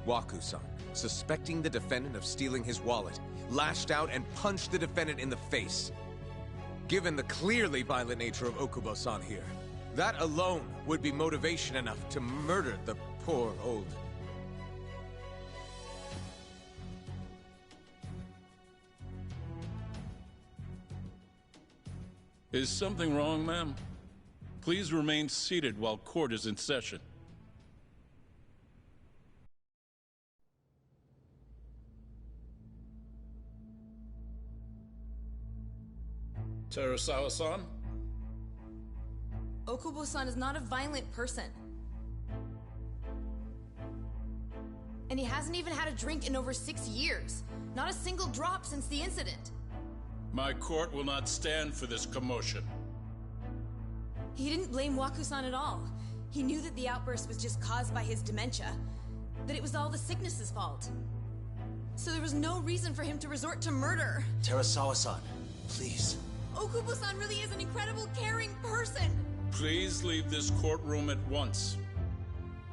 Waku-san, suspecting the defendant of stealing his wallet, lashed out and punched the defendant in the face. Given the clearly violent nature of Okubo-san here, that alone would be motivation enough to murder the poor old... Is something wrong, ma'am? Please remain seated while court is in session. Terasawa-san? Okubo-san is not a violent person. And he hasn't even had a drink in over 6 years. Not a single drop since the incident. My court will not stand for this commotion. He didn't blame Waku-san at all. He knew that the outburst was just caused by his dementia, that it was all the sickness's fault. So there was no reason for him to resort to murder. Terasawa-san, please. Okubo-san really is an incredible, caring person. Please leave this courtroom at once.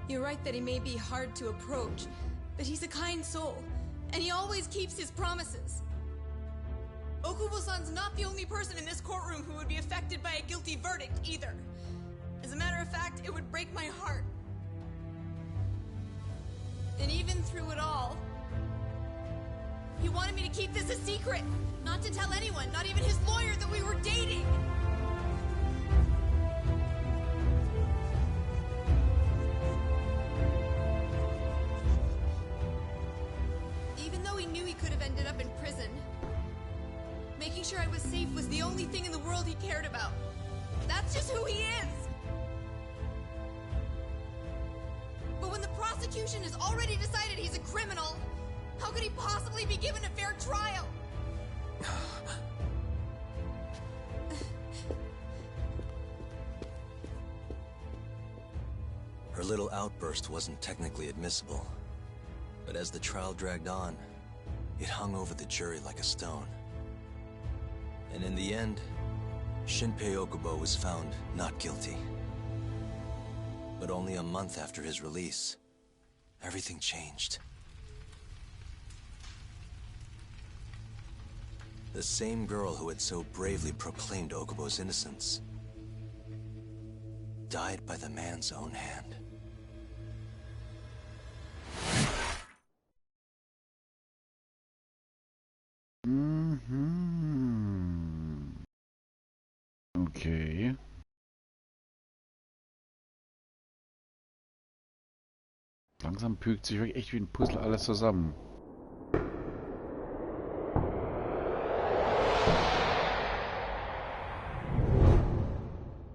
You're right that he may be hard to approach, but he's a kind soul, and he always keeps his promises. Okubo-san's not the only person in this courtroom who would be affected by a guilty verdict, either. As a matter of fact, it would break my heart. And even through it all, he wanted me to keep this a secret, not to tell anyone, not even his lawyer, that we were dating. Even though he knew he could have ended up in prison, making sure I was safe was the only thing in the world he cared about. That's just who he is! But when the prosecution has already decided he's a criminal, how could he possibly be given a fair trial? Her little outburst wasn't technically admissible, but as the trial dragged on, it hung over the jury like a stone. And in the end, Shinpei Okubo was found not guilty. But only a month after his release, everything changed. The same girl who had so bravely proclaimed Okubo's innocence died by the man's own hand. Okay. Langsam fügt sich wirklich echt wie ein Puzzle alles zusammen.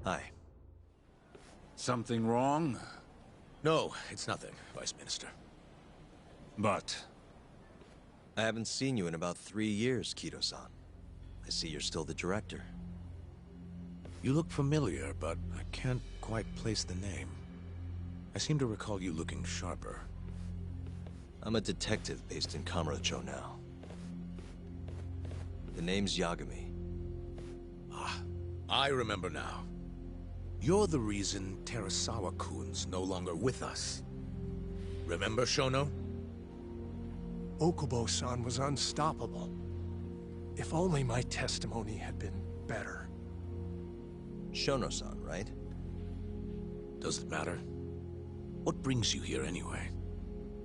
Hi. Something wrong? No, it's nothing, Vice Minister. But... I haven't seen you in about 3 years, Kido-san. I see you're still the director. You look familiar, but I can't quite place the name. I seem to recall you looking sharper. I'm a detective based in Kamurocho now. The name's Yagami. Ah, I remember now. You're the reason Terasawa-kun's no longer with us. Remember, Shono? Okubo-san was unstoppable. If only my testimony had been better. Shono-san, right? Does it matter? What brings you here anyway?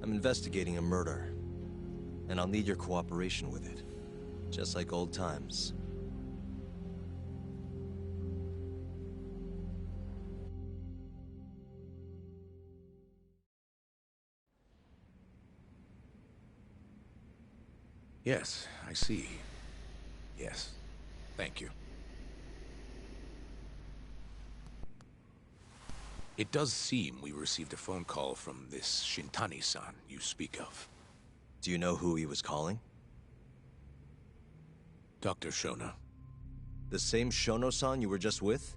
I'm investigating a murder, and I'll need your cooperation with it. Just like old times. Yes, I see. Yes. Thank you. It does seem we received a phone call from this Shintani-san you speak of. Do you know who he was calling? Dr. Shono. The same Shono-san you were just with?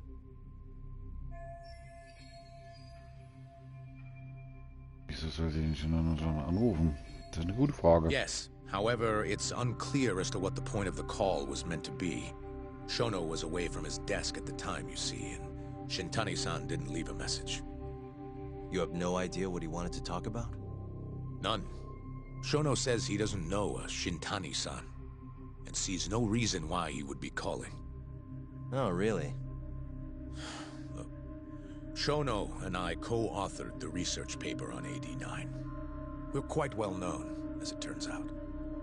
Wieso sollte den Shono anrufen? Das ist eine gute Frage. Yes. However, it's unclear as to what the point of the call was meant to be. Shono was away from his desk at the time, you see, and Shintani-san didn't leave a message. You have no idea what he wanted to talk about? None. Shono says he doesn't know a Shintani-san, and sees no reason why he would be calling. Oh, really? Look, Shono and I co-authored the research paper on AD9. We're quite well known, as it turns out.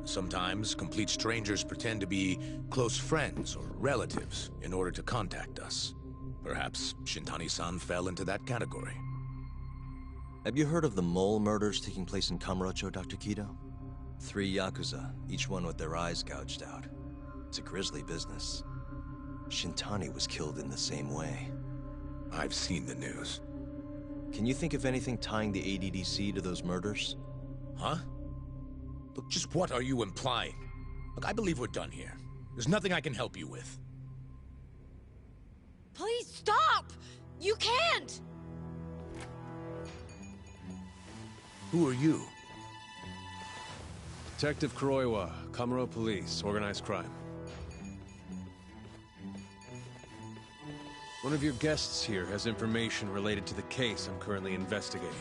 Sometimes complete strangers pretend to be close friends or relatives in order to contact us. Perhaps Shintani-san fell into that category. Have you heard of the mole murders taking place in Kamurocho, Dr. Kido? 3 Yakuza, each one with their eyes gouged out. It's a grisly business. Shintani was killed in the same way. I've seen the news. Can you think of anything tying the ADDC to those murders? Huh? Look, just what are you implying? Look, I believe we're done here. There's nothing I can help you with. Please stop! You can't! Who are you? Detective Kuroiwa, Kamuro Police, Organized Crime. One of your guests here has information related to the case I'm currently investigating.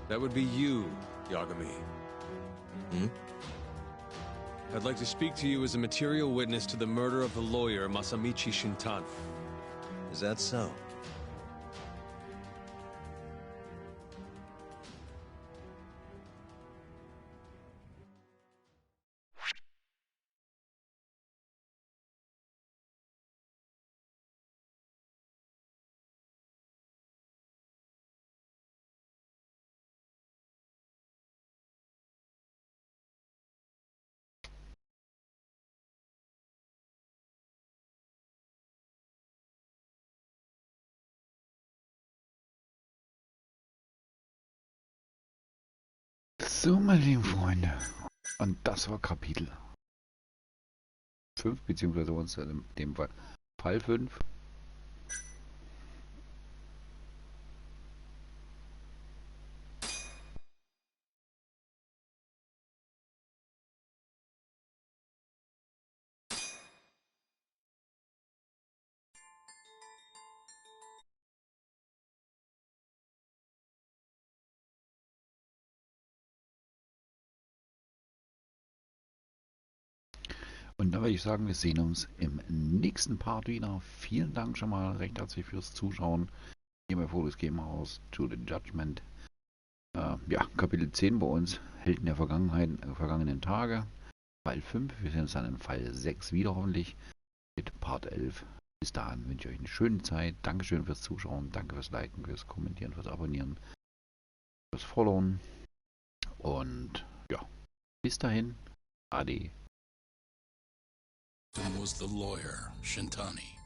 That would be you, Yagami. Hmm? I'd like to speak to you as a material witness to the murder of the lawyer Masamichi Shintani. Is that so? So, meine lieben Freunde. Und das war Kapitel 5, beziehungsweise uns in dem Fall Fall 5. Und da würde ich sagen, wir sehen uns im nächsten Part wieder. Vielen Dank schon mal recht herzlich fürs Zuschauen. Hier bei Fotos Game House to the Judgment. Ja, Kapitel 10 bei uns. Helden der Vergangenheit, vergangenen Tage. Fall 5. Wir sehen uns dann in Fall 6 wieder hoffentlich. Mit Part 11. Bis dahin wünsche ich euch eine schöne Zeit. Dankeschön fürs Zuschauen. Danke fürs Liken, fürs Kommentieren, fürs Abonnieren. Fürs Followen. Und ja, bis dahin. Ade. Was the lawyer, Shintani.